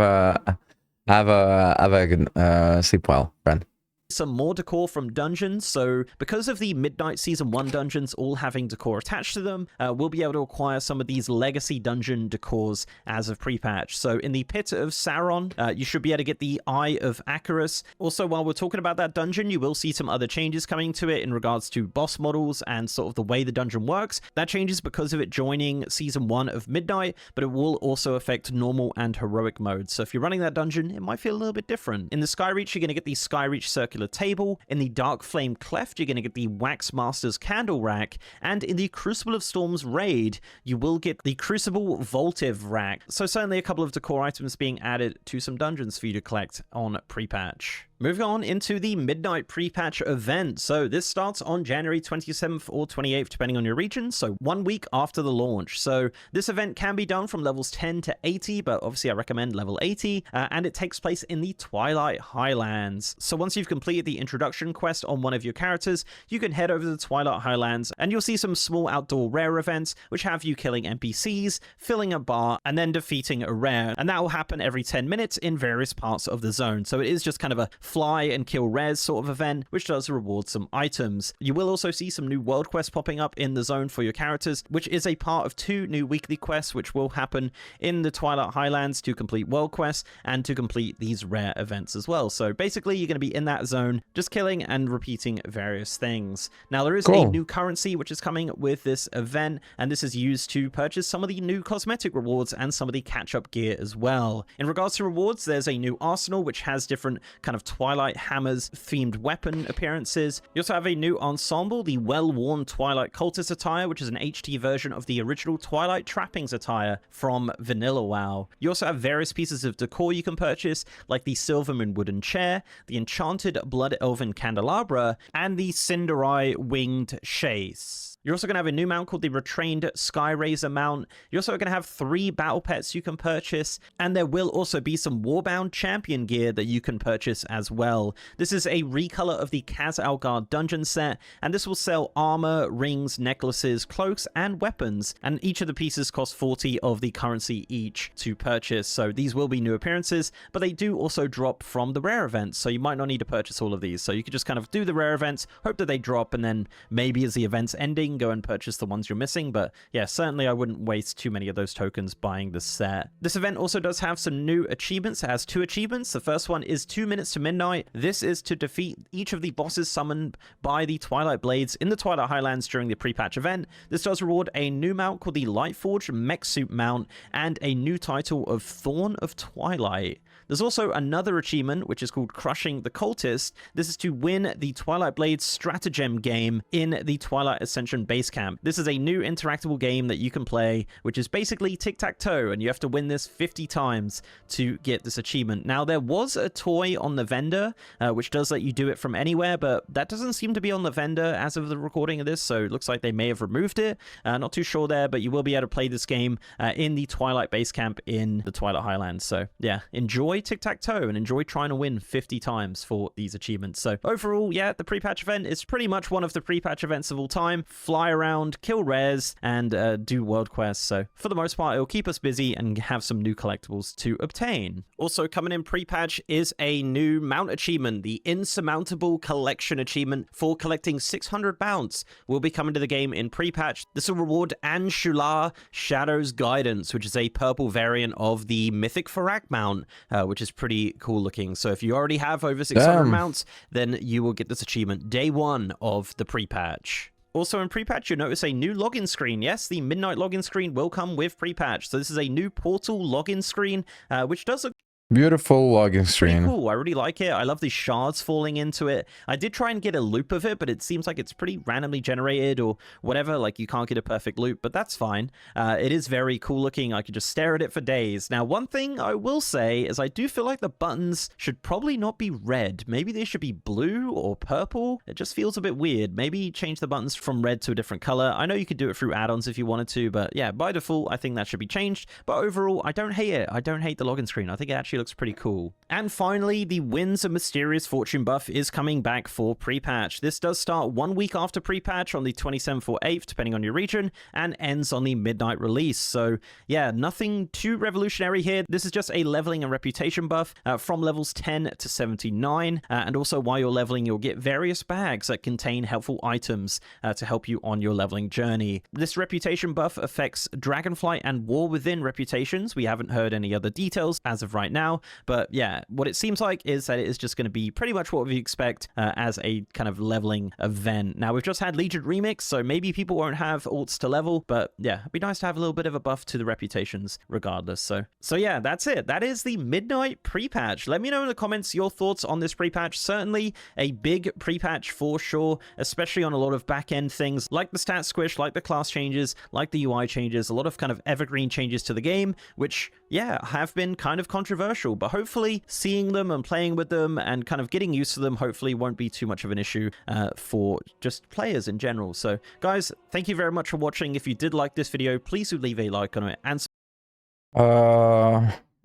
a good sleep well, friend. some more decor from dungeons. So because of the Midnight Season 1 dungeons all having decor attached to them, we'll be able to acquire some of these legacy dungeon decors as of pre-patch. So in the Pit of Sauron, you should be able to get the Eye of Acarus. Also, while we're talking about that dungeon, you will see some other changes coming to it in regards to boss models and sort of the way the dungeon works. That changes because of it joining Season 1 of Midnight, but it will also affect normal and heroic modes. So if you're running that dungeon, it might feel a little bit different. In the Skyreach, you're going to get the Skyreach Circular Table. In the Dark Flame Cleft, you're going to get the Wax Master's Candle Rack. And in the Crucible of Storms Raid, you will get the Crucible Voltive Rack. So certainly a couple of decor items being added to some dungeons for you to collect on pre-patch. Moving on into the Midnight Pre-Patch event. So this starts on January 27th or 28th, depending on your region. So 1 week after the launch. So this event can be done from levels 10 to 80, but obviously I recommend level 80. And it takes place in the Twilight Highlands. So once you've completed the introduction quest on one of your characters, you can head over to the Twilight Highlands and you'll see some small outdoor rare events, which have you killing NPCs, filling a bar, and then defeating a rare. And that will happen every 10 minutes in various parts of the zone. So it is just kind of a fly and kill rares sort of event, which does reward some items. You will also see some new world quests popping up in the zone for your characters, which is a part of 2 new weekly quests, which will happen in the Twilight Highlands to complete world quests and to complete these rare events as well. So basically, you're going to be in that zone, just killing and repeating various things. Now, there is a new currency which is coming with this event, and this is used to purchase some of the new cosmetic rewards and some of the catch-up gear as well. In regards to rewards, there's a new arsenal, which has different kind of Twilight Hammers themed weapon appearances. You also have a new ensemble, the well-worn Twilight Cultist attire, which is an HT version of the original Twilight Trappings attire from Vanilla WoW. You also have various pieces of decor you can purchase, like the Silvermoon wooden chair, the Enchanted Blood Elven candelabra, and the Cinderai winged chaise. You're also going to have a new mount called the Retrained Skyraiser mount. You're also going to have 3 battle pets you can purchase, and there will also be some Warbound champion gear that you can purchase as well. This is a recolor of the Kaz Algar dungeon set, and this will sell armor, rings, necklaces, cloaks, and weapons, and each of the pieces cost 40 of the currency each to purchase. So these will be new appearances, but they do also drop from the rare events, so you might not need to purchase all of these. So you could just kind of do the rare events, hope that they drop, and then maybe as the event's ending, needing, go and purchase the ones you're missing. But yeah, certainly I wouldn't waste too many of those tokens buying the set. This event also does have some new achievements. It has 2 achievements. The first one is 2 minutes to midnight. This is to defeat each of the bosses summoned by the Twilight Blades in the Twilight Highlands during the pre-patch event. This does reward a new mount called the Lightforged Mech Suit mount and a new title of Thorn of Twilight. There's also another achievement, which is called Crushing the Cultist. This is to win the Twilight Blades Stratagem game in the Twilight Ascension base camp. This is a new interactable game that you can play, which is basically tic-tac-toe, and you have to win this 50 times to get this achievement. Now, there was a toy on the vendor, which does let you do it from anywhere, but that doesn't seem to be on the vendor as of the recording of this, so it looks like they may have removed it. Not too sure there, but you will be able to play this game in the Twilight base camp in the Twilight Highlands. So yeah, enjoy tic-tac-toe and enjoy trying to win 50 times for these achievements. So overall, yeah, the pre-patch event is pretty much one of the pre-patch events of all time. Fly around, kill rares, and do world quests. So for the most part, it'll keep us busy and have some new collectibles to obtain. Also coming in pre-patch is a new mount achievement. The Insurmountable Collection achievement for collecting 600 mounts will be coming to the game in pre-patch. This will reward Anshular Shadow's Guidance, which is a purple variant of the Mythic Farak mount, which is pretty cool looking. So if you already have over 600 mounts, then you will get this achievement day 1 of the pre-patch. Also in pre-patch, you'll notice a new login screen. Yes, the Midnight login screen will come with pre-patch. So this is a new portal login screen, which does look Beautiful login screen. pretty cool. I really like it. I love the shards falling into it. I did try and get a loop of it, but it seems like it's pretty randomly generated or whatever. Like you can't get a perfect loop, but that's fine. It is very cool looking. I could just stare at it for days. Now, one thing I will say is I do feel like the buttons should probably not be red. Maybe they should be blue or purple. It just feels a bit weird. Maybe change the buttons from red to a different color. I know you could do it through add-ons if you wanted to, but yeah, by default, I think that should be changed. But overall, I don't hate it. I don't hate the login screen. I think it actually looks pretty cool. And finally, the Winds of Mysterious Fortune buff is coming back for pre-patch. This does start 1 week after pre-patch on the 27th or 8th, depending on your region, and ends on the midnight release. So yeah, nothing too revolutionary here. This is just a leveling and reputation buff from levels 10 to 79. And also while you're leveling, you'll get various bags that contain helpful items to help you on your leveling journey. This reputation buff affects Dragonflight and War Within reputations. We haven't heard any other details as of right now, but yeah, what it seems like is that it is just going to be pretty much what we expect as a kind of leveling event. Now, we've just had Legion Remix, so maybe people won't have alts to level, but yeah, it'd be nice to have a little bit of a buff to the reputations regardless. So yeah, that's it. That is the Midnight pre-patch. Let me know in the comments your thoughts on this pre-patch. Certainly a big pre-patch for sure, especially on a lot of back-end things like the stat squish, like the class changes, like the UI changes, a lot of kind of evergreen changes to the game, which yeah, have been kind of controversial, but hopefully seeing them and playing with them and kind of getting used to them hopefully won't be too much of an issue for just players in general. So guys, thank you very much for watching. If you did like this video, please do leave a like on it and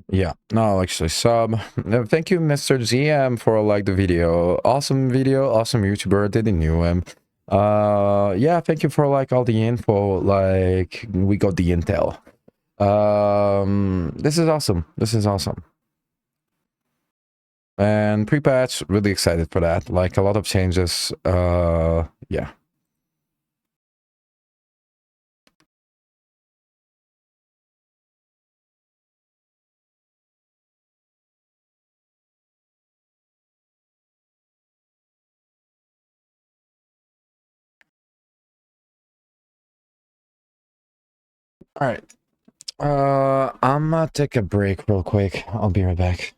yeah, no, actually sub. Thank you, Mr. GM, for like the video. Awesome video, awesome YouTuber, didn't knew him. Yeah, thank you for like all the info. Like we got the intel. This is awesome. This is awesome. And pre-patch, really excited for that. Like a lot of changes. Yeah. All right. I'm gonna take a break real quick. I'll be right back.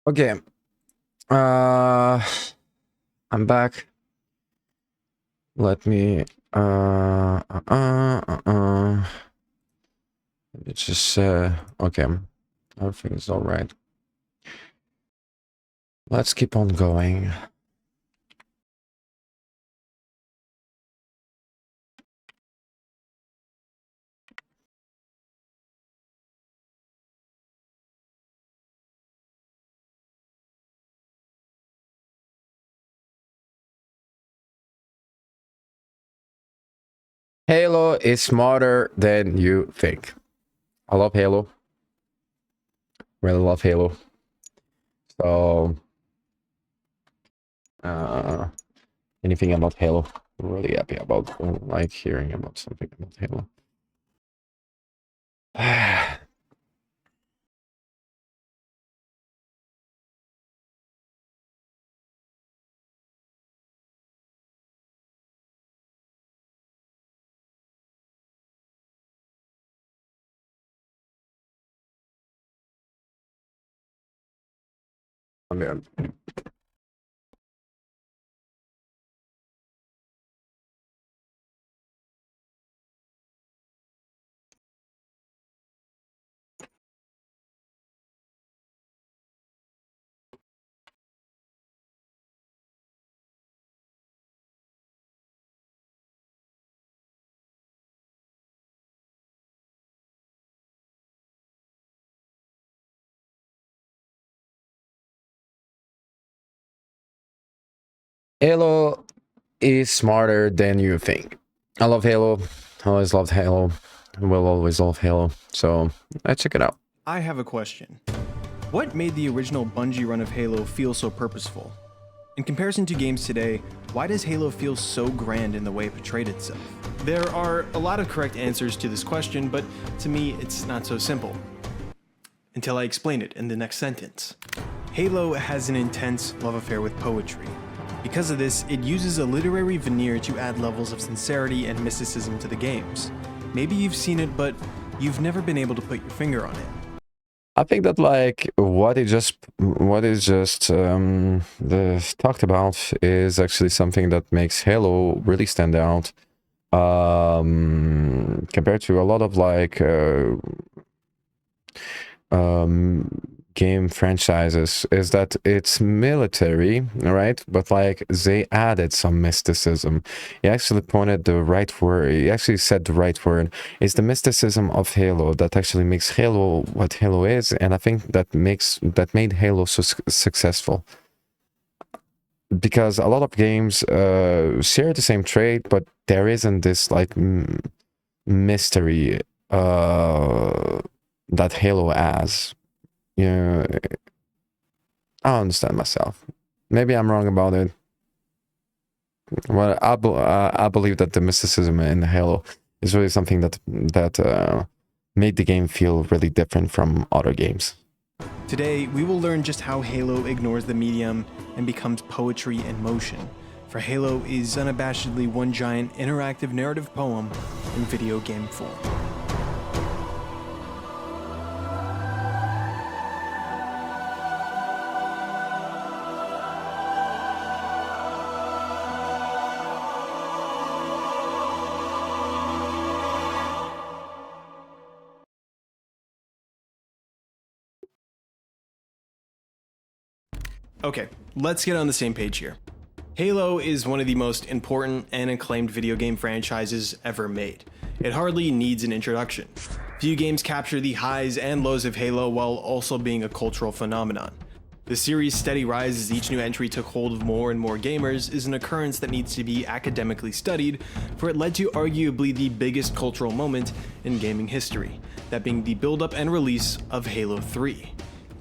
Okay. I'm back. Let me it's just okay. Everything is all right. Let's keep on going. Halo is smarter than you think. I love Halo. Really love Halo. So anything about Halo, I'm really happy about like hearing about something about Halo. Oh, man. Halo is smarter than you think. I love Halo. I always loved Halo. Will always love Halo. So let's check it out. I have a question. What made the original Bungie run of Halo feel so purposeful? In comparison to games today, why does Halo feel so grand in the way it portrayed itself? There are a lot of correct answers to this question, but to me, it's not so simple. Until I explain it in the next sentence. Halo has an intense love affair with poetry. Because of this, it uses a literary veneer to add levels of sincerity and mysticism to the games. Maybe you've seen it, but you've never been able to put your finger on it. I think that like what is just talked about is actually something that makes Halo really stand out compared to a lot of like game franchises, is that it's military, right? But like they added some mysticism. He actually pointed the right word. He actually said the right word. It's the mysticism of Halo that actually makes Halo what Halo is, and I think that made Halo so successful. Because a lot of games share the same trait, but there isn't this like mystery that Halo has. Yeah, I don't understand myself. Maybe I'm wrong about it. Well, I believe that the mysticism in Halo is really something that made the game feel really different from other games. Today, we will learn just how Halo ignores the medium and becomes poetry in motion. For Halo is unabashedly one giant interactive narrative poem in video game form. Okay, let's get on the same page here. Halo is one of the most important and acclaimed video game franchises ever made. It hardly needs an introduction. Few games capture the highs and lows of Halo while also being a cultural phenomenon. The series' steady rise as each new entry took hold of more and more gamers is an occurrence that needs to be academically studied, for it led to arguably the biggest cultural moment in gaming history, that being the build-up and release of Halo 3.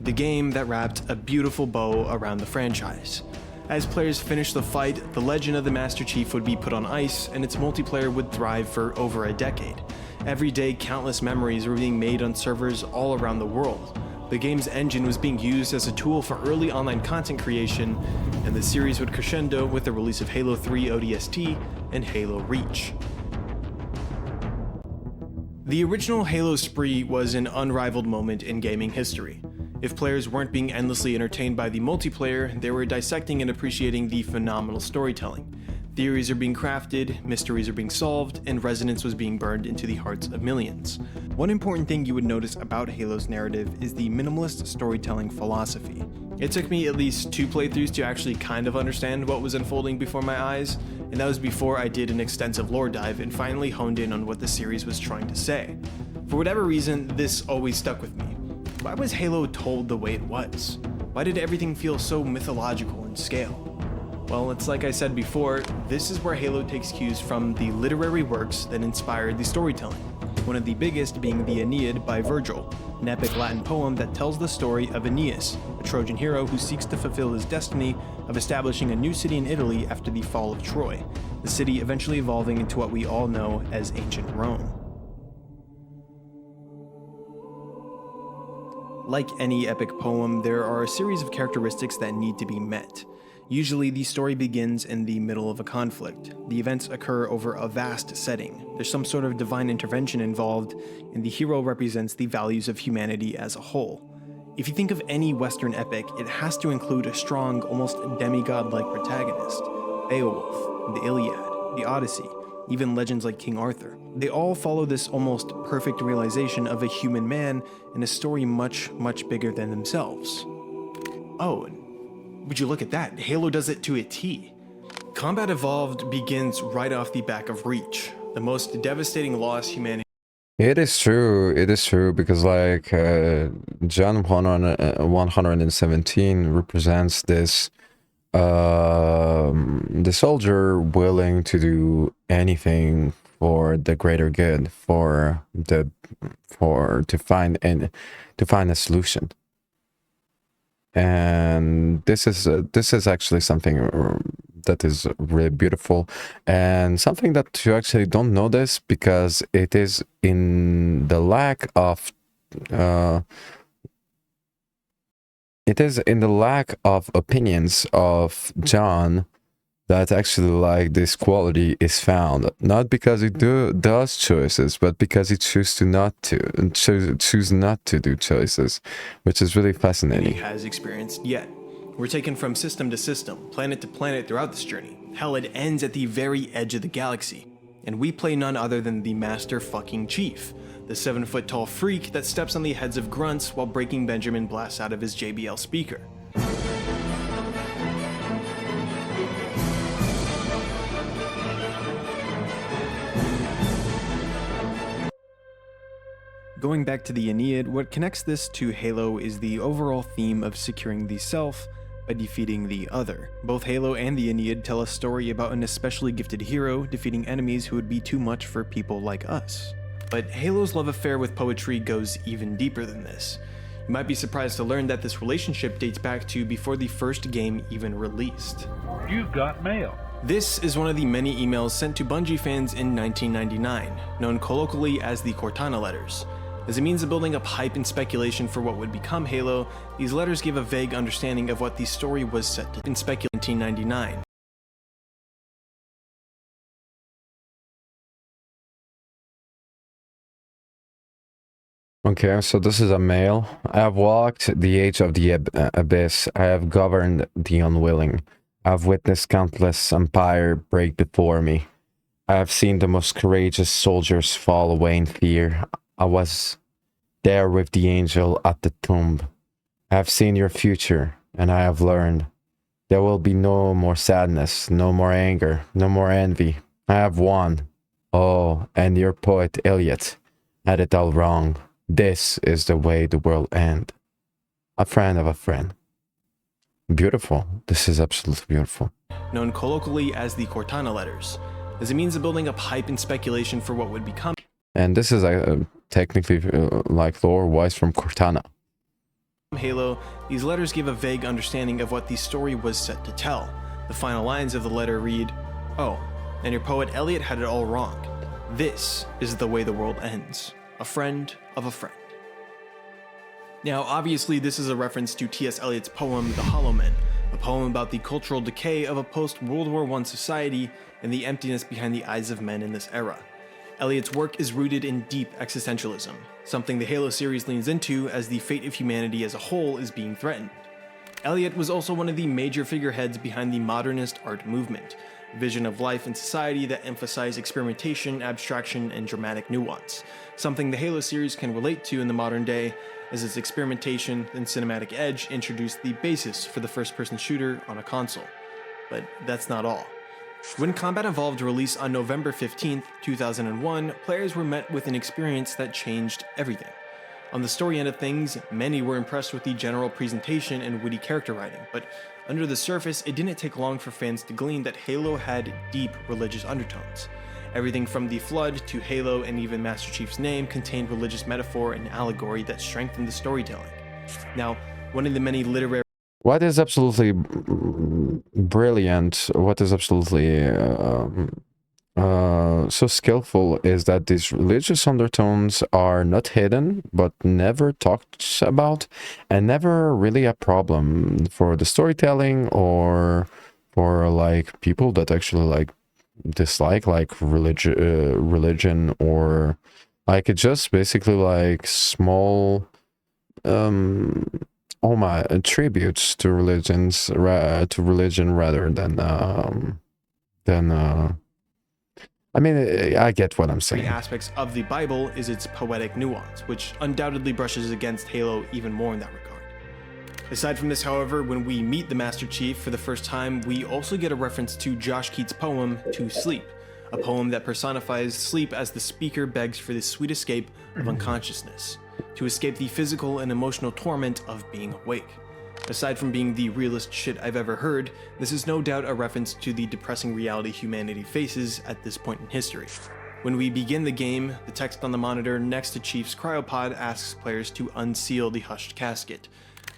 The game that wrapped a beautiful bow around the franchise. As players finished the fight, the legend of the Master Chief would be put on ice, and its multiplayer would thrive for over a decade. Every day, countless memories were being made on servers all around the world. The game's engine was being used as a tool for early online content creation, and the series would crescendo with the release of Halo 3 ODST and Halo Reach. The original Halo spree was an unrivaled moment in gaming history. If players weren't being endlessly entertained by the multiplayer, they were dissecting and appreciating the phenomenal storytelling. Theories are being crafted, mysteries are being solved, and resonance was being burned into the hearts of millions. One important thing you would notice about Halo's narrative is the minimalist storytelling philosophy. It took me at least 2 playthroughs to actually kind of understand what was unfolding before my eyes, and that was before I did an extensive lore dive and finally honed in on what the series was trying to say. For whatever reason, this always stuck with me. Why was Halo told the way it was? Why did everything feel so mythological in scale? Well, it's like I said before, this is where Halo takes cues from the literary works that inspired the storytelling, one of the biggest being the Aeneid by Virgil, an epic Latin poem that tells the story of Aeneas, a Trojan hero who seeks to fulfill his destiny of establishing a new city in Italy after the fall of Troy, the city eventually evolving into what we all know as ancient Rome. Like any epic poem, there are a series of characteristics that need to be met. Usually, the story begins in the middle of a conflict. The events occur over a vast setting. There's some sort of divine intervention involved, and the hero represents the values of humanity as a whole. If you think of any Western epic, it has to include a strong, almost demigod-like protagonist. Beowulf, the Iliad, the Odyssey, even legends like King Arthur. They all follow this almost perfect realization of a human man in a story much, much bigger than themselves. Oh, would you look at that? Halo does it to a T. Combat Evolved begins right off the back of Reach, the most devastating loss humanity. It is true, because like John 117 represents this the soldier willing to do anything for the greater good, to find a solution. And this is actually something that is really beautiful, and something that you actually don't notice because it is in the lack of opinions of John that actually like this quality is found, not because he does choices, but because he chooses not to do choices, which is really fascinating. He has experienced yet. We're taken from system to system, planet to planet throughout this journey. Hell, it ends at the very edge of the galaxy, and we play none other than the Master fucking Chief, the 7-foot-tall freak that steps on the heads of grunts while Breaking Benjamin blasts out of his JBL speaker. Going back to the Aeneid, what connects this to Halo is the overall theme of securing the self by defeating the other. Both Halo and the Aeneid tell a story about an especially gifted hero defeating enemies who would be too much for people like us. But Halo's love affair with poetry goes even deeper than this. You might be surprised to learn that this relationship dates back to before the first game even released. You've got mail. This is one of the many emails sent to Bungie fans in 1999, known colloquially as the Cortana letters. As a means of building up hype and speculation for what would become Halo, these letters give a vague understanding of what the story was set to in 1999. Okay, so this is a mail. I have walked the age of the abyss. I have governed the unwilling. I have witnessed countless empire break before me. I have seen the most courageous soldiers fall away in fear. I was there with the angel at the tomb. I have seen your future, and I have learned. There will be no more sadness, no more anger, no more envy. I have won. Oh, and your poet Eliot had it all wrong. This is the way the world ends. A friend of a friend. Beautiful. This is absolutely beautiful. Known colloquially as the Cortana letters, as a means of building up hype and speculation for what would become. And this is technically like lore-wise from Cortana. Halo, these letters give a vague understanding of what the story was set to tell. The final lines of the letter read, "Oh, and your poet Eliot had it all wrong. This is the way the world ends. A friend of a friend." Now, obviously, this is a reference to T.S. Eliot's poem, The Hollow Men, a poem about the cultural decay of a post-World War I society and the emptiness behind the eyes of men in this era. Elliott's work is rooted in deep existentialism, something the Halo series leans into as the fate of humanity as a whole is being threatened. Elliott was also one of the major figureheads behind the modernist art movement, a vision of life and society that emphasized experimentation, abstraction, and dramatic nuance, something the Halo series can relate to in the modern day, as its experimentation and cinematic edge introduced the basis for the first-person shooter on a console. But that's not all. When Combat Evolved released on November 15th, 2001, players were met with an experience that changed everything. On the story end of things, many were impressed with the general presentation and witty character writing, but under the surface, it didn't take long for fans to glean that Halo had deep religious undertones. Everything from the Flood to Halo and even Master Chief's name contained religious metaphor and allegory that strengthened the storytelling. Now, one of the many literary What is absolutely brilliant, what is absolutely so skillful is that these religious undertones are not hidden, but never talked about, and never really a problem for the storytelling or for like people that actually like dislike like religion, or like it's just basically like small tributes to religion rather than I mean, I get what I'm saying. aspects of the Bible is its poetic nuance, which undoubtedly brushes against Halo even more in that regard. Aside from this, however, when we meet the Master Chief for the first time, we also get a reference to Josh Keats' poem, To Sleep, a poem that personifies sleep as the speaker begs for the sweet escape of unconsciousness, to escape the physical and emotional torment of being awake. Aside from being the realest shit I've ever heard, this is no doubt a reference to the depressing reality humanity faces at this point in history. When we begin the game, the text on the monitor next to Chief's cryopod asks players to unseal the hushed casket,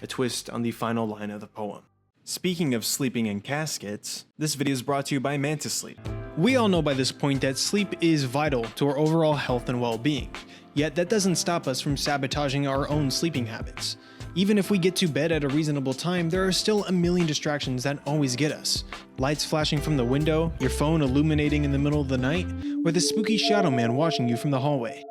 a twist on the final line of the poem. Speaking of sleeping in caskets, this video is brought to you by Mantis Sleep. We all know by this point that sleep is vital to our overall health and well-being, yet that doesn't stop us from sabotaging our own sleeping habits. Even if we get to bed at a reasonable time, there are still a million distractions that always get us. Lights flashing from the window, your phone illuminating in the middle of the night, or the spooky shadow man watching you from the hallway.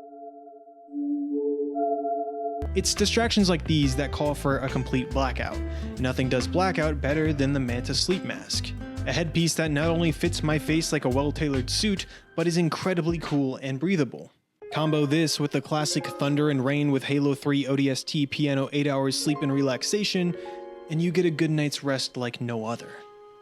It's distractions like these that call for a complete blackout. Nothing does blackout better than the Manta Sleep Mask. A headpiece that not only fits my face like a well-tailored suit, but is incredibly cool and breathable. Combo this with the classic Thunder and Rain with Halo 3 ODST piano 8 hours sleep and relaxation, and you get a good night's rest like no other.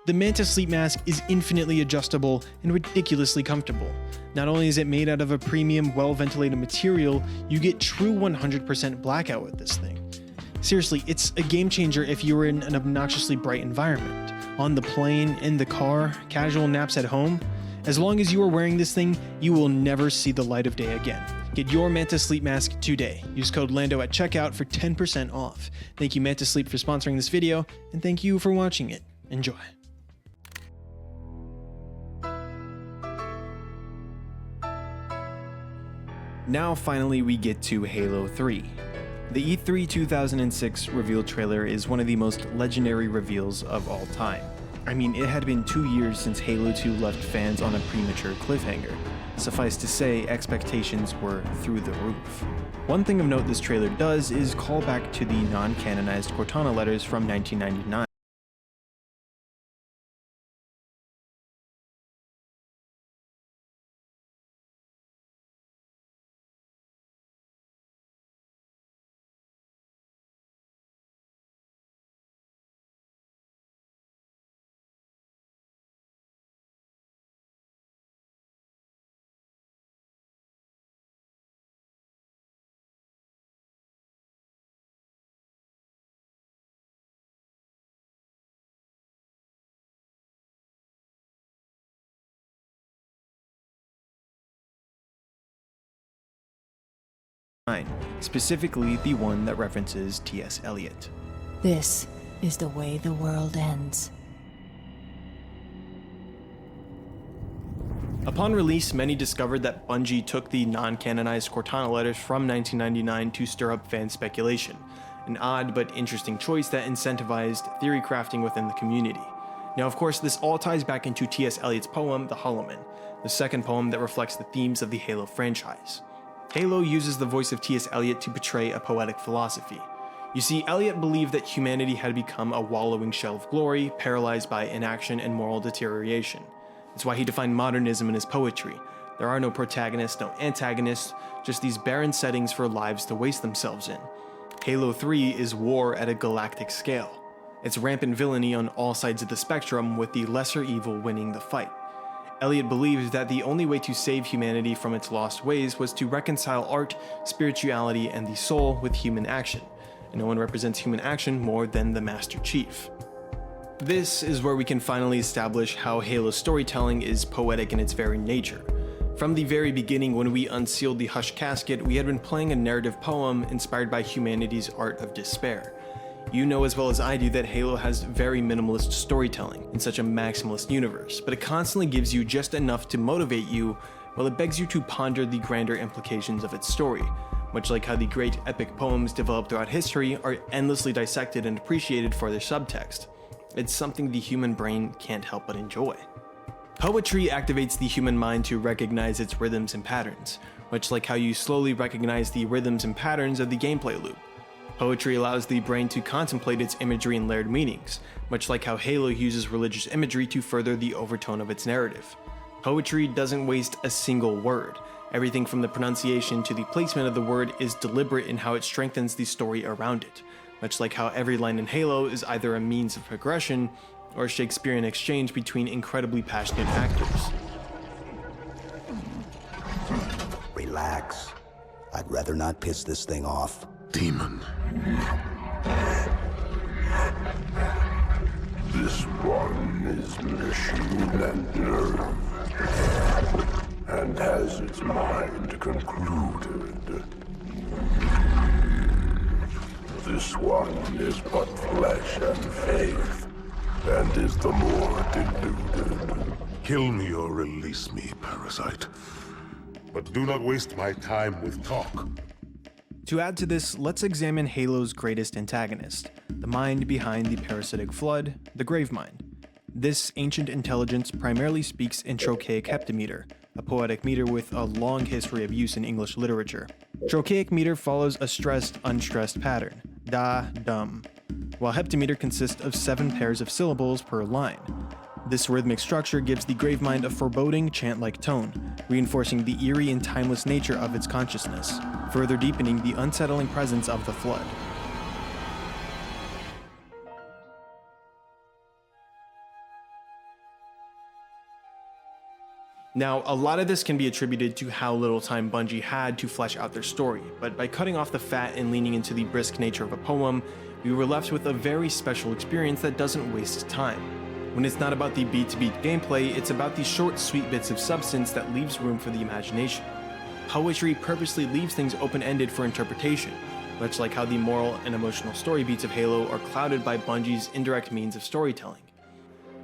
The Manta Sleep Mask is infinitely adjustable and ridiculously comfortable. Not only is it made out of a premium, well-ventilated material, you get true 100% blackout with this thing. Seriously, it's a game changer if you're in an obnoxiously bright environment. On the plane, in the car, casual naps at home. As long as you are wearing this thing, you will never see the light of day again. Get your Manta Sleep Mask today. Use code LANDO at checkout for 10% off. Thank you Manta Sleep for sponsoring this video, and thank you for watching it. Enjoy. Now finally we get to Halo 3. The E3 2006 reveal trailer is one of the most legendary reveals of all time. I mean, it had been 2 years since Halo 2 left fans on a premature cliffhanger. Suffice to say, expectations were through the roof. One thing of note this trailer does is call back to the non-canonized Cortana letters from 1999. Specifically the one that references T.S. Eliot. This is the way the world ends. Upon release, many discovered that Bungie took the non-canonized Cortana letters from 1999 to stir up fan speculation, an odd but interesting choice that incentivized theory crafting within the community. Now of course this all ties back into T.S. Eliot's poem, The Hollow Man. the second poem that reflects the themes of the Halo franchise. Halo uses the voice of T.S. Eliot to portray a poetic philosophy. You see, Eliot believed that humanity had become a wallowing shell of glory, paralyzed by inaction and moral deterioration. That's why he defined modernism in his poetry. There are no protagonists, no antagonists, just these barren settings for lives to waste themselves in. Halo 3 is war at a galactic scale. It's rampant villainy on all sides of the spectrum, with the lesser evil winning the fight. Eliot believed that the only way to save humanity from its lost ways was to reconcile art, spirituality, and the soul with human action, and no one represents human action more than the Master Chief. This is where we can finally establish how Halo's storytelling is poetic in its very nature. From the very beginning, when we unsealed the Hush Casket, we had been playing a narrative poem inspired by humanity's art of despair. You know as well as I do that Halo has very minimalist storytelling in such a maximalist universe, but it constantly gives you just enough to motivate you, while it begs you to ponder the grander implications of its story, much like how the great epic poems developed throughout history are endlessly dissected and appreciated for their subtext. It's something the human brain can't help but enjoy. Poetry activates the human mind to recognize its rhythms and patterns, much like how you slowly recognize the rhythms and patterns of the gameplay loop. Poetry allows the brain to contemplate its imagery and layered meanings, much like how Halo uses religious imagery to further the overtone of its narrative. Poetry doesn't waste a single word. Everything from the pronunciation to the placement of the word is deliberate in how it strengthens the story around it, much like how every line in Halo is either a means of progression or a Shakespearean exchange between incredibly passionate actors. Relax. I'd rather not piss this thing off. Demon. This one is machine and nerve, and has its mind concluded. This one is but flesh and faith, and is the more deluded. Kill me or release me, parasite. But do not waste my time with talk. To add to this, let's examine Halo's greatest antagonist, the mind behind the parasitic flood, the Gravemind. This ancient intelligence primarily speaks in trochaic heptameter, a poetic meter with a long history of use in English literature. Trochaic meter follows a stressed-unstressed pattern, da-dum, while heptameter consists of 7 pairs of syllables per line. This rhythmic structure gives the Gravemind a foreboding, chant-like tone, reinforcing the eerie and timeless nature of its consciousness, further deepening the unsettling presence of the Flood. Now, a lot of this can be attributed to how little time Bungie had to flesh out their story, but by cutting off the fat and leaning into the brisk nature of a poem, we were left with a very special experience that doesn't waste time. When it's not about the beat-to-beat gameplay, it's about the short, sweet bits of substance that leaves room for the imagination. Poetry purposely leaves things open-ended for interpretation, much like how the moral and emotional story beats of Halo are clouded by Bungie's indirect means of storytelling.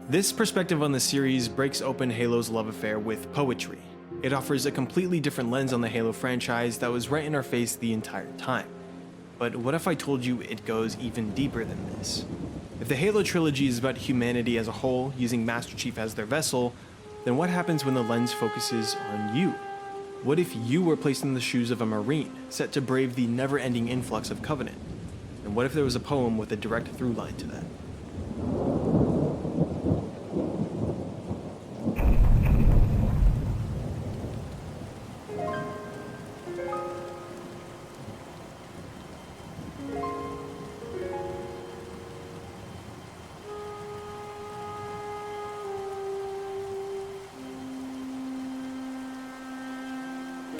This perspective on the series breaks open Halo's love affair with poetry. It offers a completely different lens on the Halo franchise that was right in our face the entire time. But what if I told you it goes even deeper than this? If the Halo trilogy is about humanity as a whole, using Master Chief as their vessel, then what happens when the lens focuses on you? What if you were placed in the shoes of a Marine, set to brave the never-ending influx of Covenant? And what if there was a poem with a direct through line to that?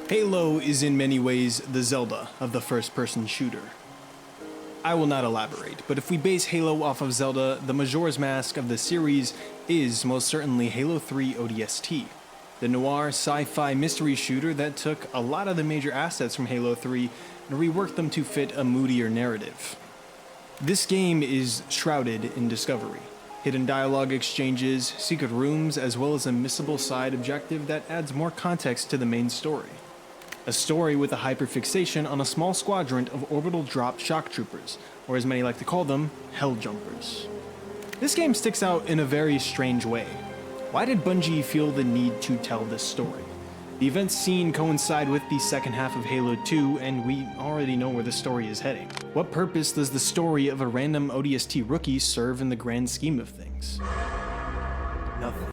Halo is in many ways the Zelda of the first-person shooter. I will not elaborate, but if we base Halo off of Zelda, the Majora's Mask of the series is most certainly Halo 3 ODST, the noir sci-fi mystery shooter that took a lot of the major assets from Halo 3 and reworked them to fit a moodier narrative. This game is shrouded in discovery, hidden dialogue exchanges, secret rooms, as well as a missable side objective that adds more context to the main story. A story with a hyperfixation on a small squadron of orbital drop shock troopers, or as many like to call them, hell jumpers. This game sticks out in a very strange way. Why did Bungie feel the need to tell this story? The events seen coincide with the second half of Halo 2, and we already know where the story is heading. What purpose does the story of a random ODST rookie serve in the grand scheme of things? Nothing.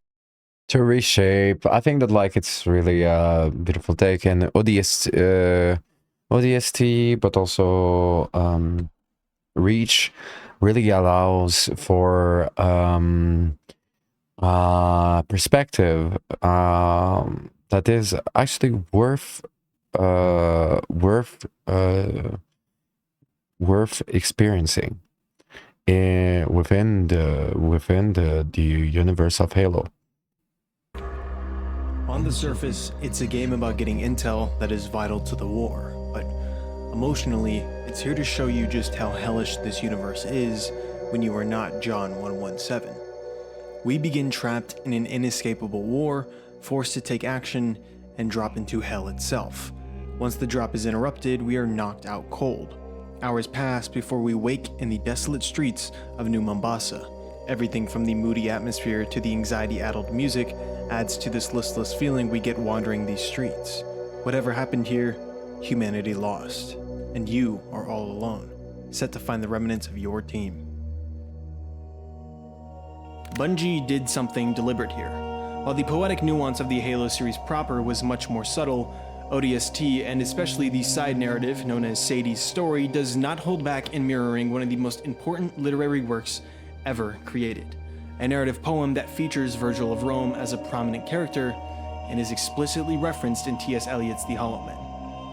To reshape, I think that like it's really a beautiful take, and ODST, but also Reach really allows for perspective that is actually worth experiencing within the universe of Halo. On the surface, it's a game about getting intel that is vital to the war, but emotionally, it's here to show you just how hellish this universe is when you are not John 117. We begin trapped in an inescapable war, forced to take action, and drop into hell itself. Once the drop is interrupted, we are knocked out cold. Hours pass before we wake in the desolate streets of New Mombasa. Everything from the moody atmosphere to the anxiety-addled music adds to this listless feeling we get wandering these streets. Whatever happened here, humanity lost, and you are all alone, set to find the remnants of your team. Bungie did something deliberate here. While the poetic nuance of the Halo series proper was much more subtle, ODST, and especially the side narrative known as Sadie's story, does not hold back in mirroring one of the most important literary works ever created. A narrative poem that features Virgil of Rome as a prominent character and is explicitly referenced in T.S. Eliot's The Hollow Men.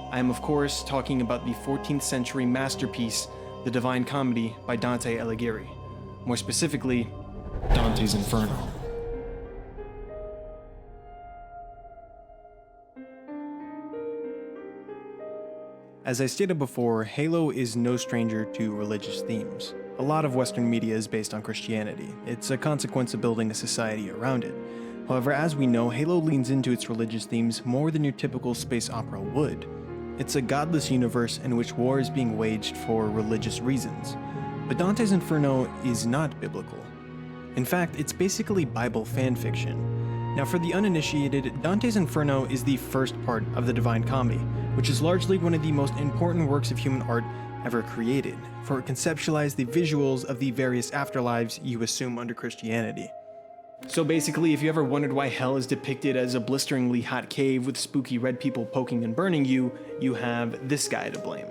I am of course talking about the 14th century masterpiece, The Divine Comedy by Dante Alighieri. More specifically, Dante's Inferno. As I stated before, Halo is no stranger to religious themes. A lot of Western media is based on Christianity. It's a consequence of building a society around it. However, as we know, Halo leans into its religious themes more than your typical space opera would. It's a godless universe in which war is being waged for religious reasons. But Dante's Inferno is not biblical. In fact, it's basically Bible fanfiction. Now for the uninitiated, Dante's Inferno is the first part of the Divine Comedy, which is largely one of the most important works of human art ever created, for it conceptualized the visuals of the various afterlives you assume under Christianity. So basically, if you ever wondered why hell is depicted as a blisteringly hot cave with spooky red people poking and burning you, you have this guy to blame.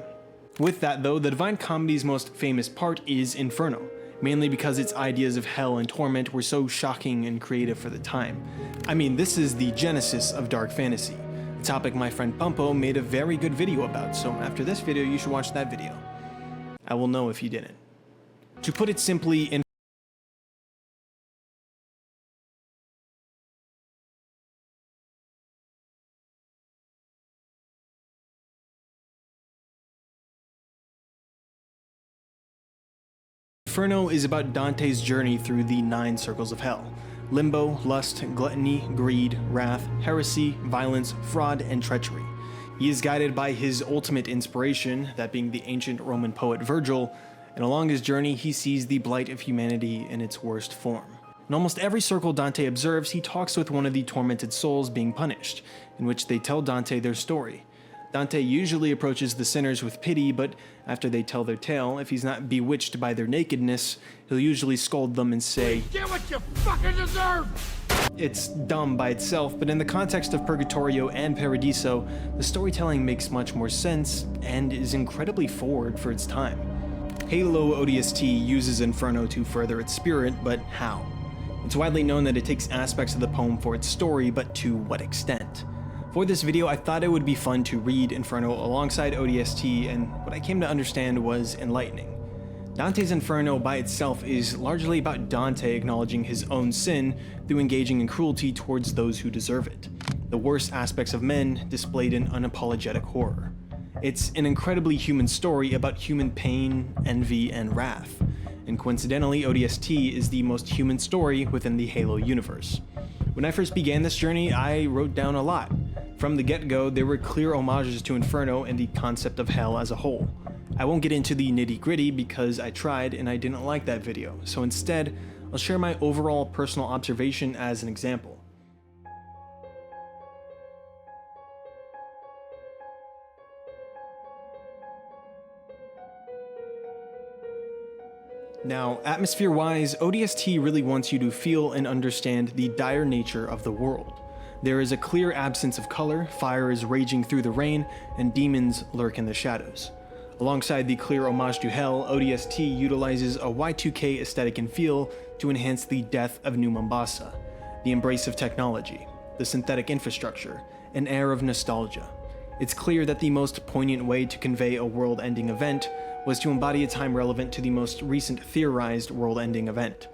With that though, the Divine Comedy's most famous part is Inferno, mainly because its ideas of hell and torment were so shocking and creative for the time. I mean, this is the genesis of dark fantasy, a topic my friend Pumpo made a very good video about, so after this video you should watch that video. I will know if you didn't. To put it simply, Inferno is about Dante's journey through the 9 circles of hell: limbo, lust, gluttony, greed, wrath, heresy, violence, fraud, and treachery. He is guided by his ultimate inspiration, that being the ancient Roman poet Virgil, and along his journey he sees the blight of humanity in its worst form. In almost every circle Dante observes, he talks with one of the tormented souls being punished, in which they tell Dante their story. Dante usually approaches the sinners with pity, but after they tell their tale, if he's not bewitched by their nakedness, he'll usually scold them and say, "Get what you fucking deserve!" It's dumb by itself, but in the context of Purgatorio and Paradiso, the storytelling makes much more sense and is incredibly forward for its time. Halo ODST uses Inferno to further its spirit, but how? It's widely known that it takes aspects of the poem for its story, but to what extent? For this video, I thought it would be fun to read Inferno alongside ODST, and what I came to understand was enlightening. Dante's Inferno by itself is largely about Dante acknowledging his own sin through engaging in cruelty towards those who deserve it, the worst aspects of men displayed in unapologetic horror. It's an incredibly human story about human pain, envy, and wrath, and coincidentally, ODST is the most human story within the Halo universe. When I first began this journey, I wrote down a lot. From the get-go, there were clear homages to Inferno and the concept of hell as a whole. I won't get into the nitty-gritty because I tried and I didn't like that video, so instead, I'll share my overall personal observation as an example. Now, atmosphere-wise, ODST really wants you to feel and understand the dire nature of the world. There is a clear absence of color, fire is raging through the rain, and demons lurk in the shadows. Alongside the clear homage to hell, ODST utilizes a Y2K aesthetic and feel to enhance the death of New Mombasa, the embrace of technology, the synthetic infrastructure, an air of nostalgia. It's clear that the most poignant way to convey a world-ending event was to embody a time relevant to the most recent theorized world-ending event.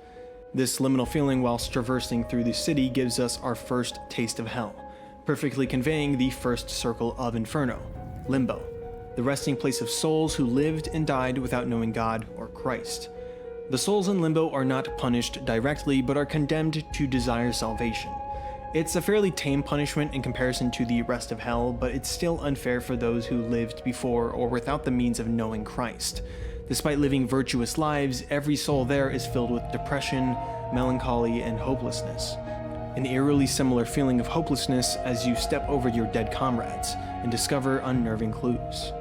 This liminal feeling whilst traversing through the city gives us our first taste of hell, perfectly conveying the first circle of Inferno, Limbo, the resting place of souls who lived and died without knowing God or Christ. The souls in Limbo are not punished directly, but are condemned to desire salvation. It's a fairly tame punishment in comparison to the rest of hell, but it's still unfair for those who lived before or without the means of knowing Christ. Despite living virtuous lives, every soul there is filled with depression, melancholy, and hopelessness. An eerily similar feeling of hopelessness as you step over your dead comrades and discover unnerving clues.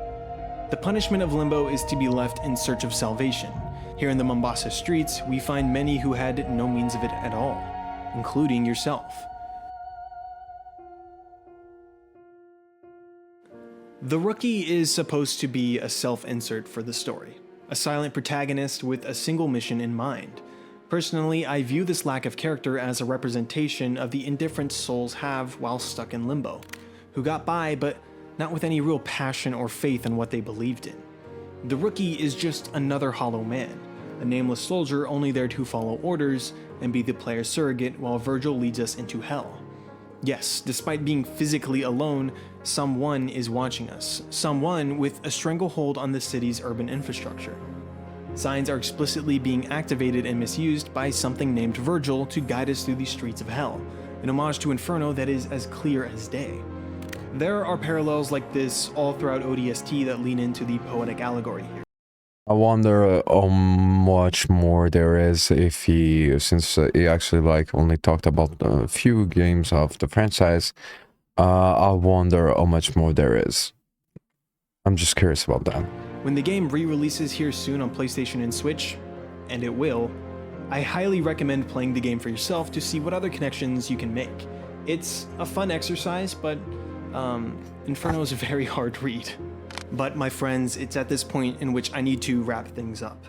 The punishment of Limbo is to be left in search of salvation. Here in the Mombasa streets, we find many who had no means of it at all, including yourself. The Rookie is supposed to be a self-insert for the story, a silent protagonist with a single mission in mind. Personally, I view this lack of character as a representation of the indifference souls have while stuck in Limbo, who got by but not with any real passion or faith in what they believed in. The Rookie is just another hollow man, a nameless soldier only there to follow orders and be the player's surrogate while Virgil leads us into hell. Yes, despite being physically alone, someone is watching us, someone with a stranglehold on the city's urban infrastructure. Signs are explicitly being activated and misused by something named Virgil to guide us through the streets of hell, an homage to Inferno that is as clear as day. There are parallels like this all throughout ODST that lean into the poetic allegory here. I wonder how much more there is if since he actually like only talked about a few games of the franchise. I wonder how much more there is. I'm just curious about that. When the game re-releases here soon on PlayStation and Switch, and it will, I highly recommend playing the game for yourself to see what other connections you can make. It's a fun exercise, but Inferno is a very hard read. But my friends, it's at this point in which I need to wrap things up.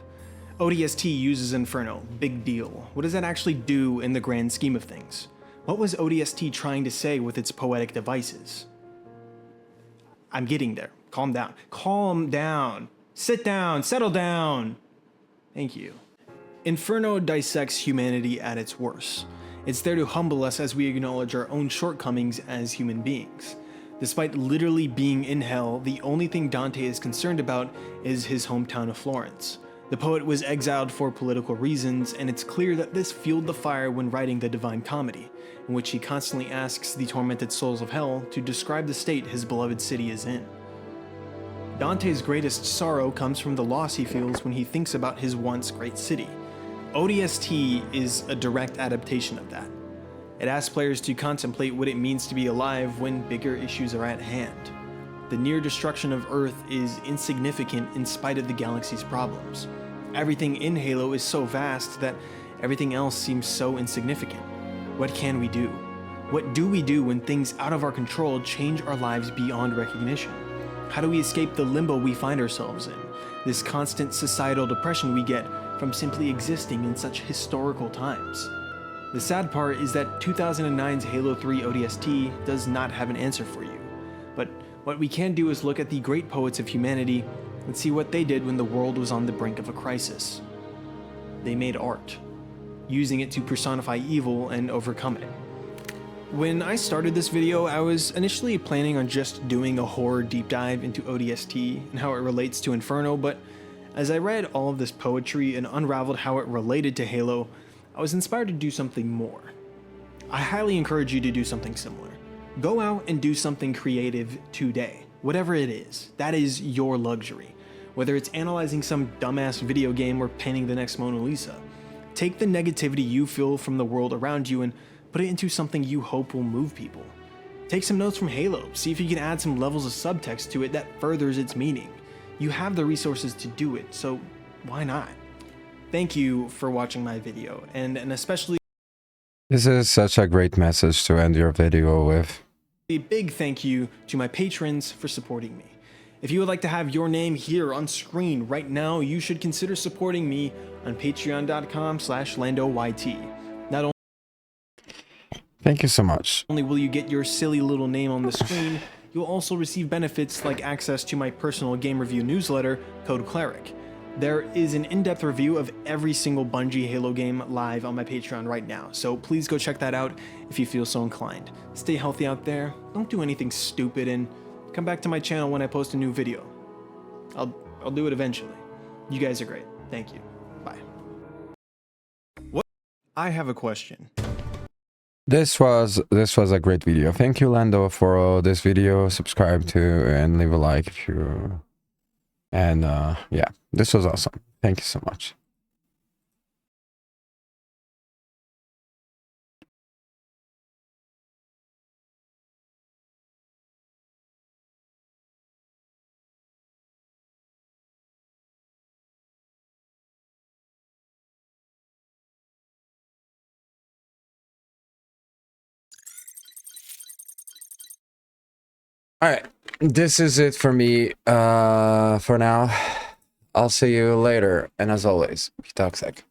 ODST uses Inferno, big deal. What does that actually do in the grand scheme of things? What was ODST trying to say with its poetic devices? I'm getting there. Calm down. Calm down. Sit down. Settle down. Thank you. Inferno dissects humanity at its worst. It's there to humble us as we acknowledge our own shortcomings as human beings. Despite literally being in hell, the only thing Dante is concerned about is his hometown of Florence. The poet was exiled for political reasons, and it's clear that this fueled the fire when writing the Divine Comedy, in which he constantly asks the tormented souls of hell to describe the state his beloved city is in. Dante's greatest sorrow comes from the loss he feels when he thinks about his once great city. ODST is a direct adaptation of that. It asks players to contemplate what it means to be alive when bigger issues are at hand. The near destruction of Earth is insignificant in spite of the galaxy's problems. Everything in Halo is so vast that everything else seems so insignificant. What can we do? What do we do when things out of our control change our lives beyond recognition? How do we escape the limbo we find ourselves in? This constant societal depression we get from simply existing in such historical times. The sad part is that 2009's Halo 3 ODST does not have an answer for you. But what we can do is look at the great poets of humanity and see what they did when the world was on the brink of a crisis. They made art, using it to personify evil and overcome it. When I started this video, I was initially planning on just doing a horror deep dive into ODST and how it relates to Inferno, but as I read all of this poetry and unraveled how it related to Halo, I was inspired to do something more. I highly encourage you to do something similar. Go out and do something creative today, whatever it is. That is your luxury. Whether it's analyzing some dumbass video game or painting the next Mona Lisa, Take the negativity you feel from the world around you and put it into something you hope will move people. Take some notes from Halo, see if you can add some levels of subtext to it that furthers its meaning. You have the resources to do it, so why not? Thank you for watching my video, and especially This is such a great message to end your video with. a big thank you to my patrons for supporting me. If you would like to have your name here on screen right now, you should consider supporting me on patreon.com/LandoYT. Not Thank you so much. only will you get your silly little name on the screen, you'll also receive benefits like access to my personal game review newsletter, Code Cleric. There is an in-depth review of every single Bungie Halo game live on my Patreon right now, so please go check that out if you feel so inclined. Stay healthy out there, don't do anything stupid, and come back to my channel when I post a new video. I'll do it eventually. You guys are great. Thank you. Bye. What? I have a question. This was a great video. Thank you, Lando, for this video. Subscribe to and leave a like if you. And yeah, this was awesome. Thank you so much. All right, this is it for me for now. I'll see you later, and as always, be toxic.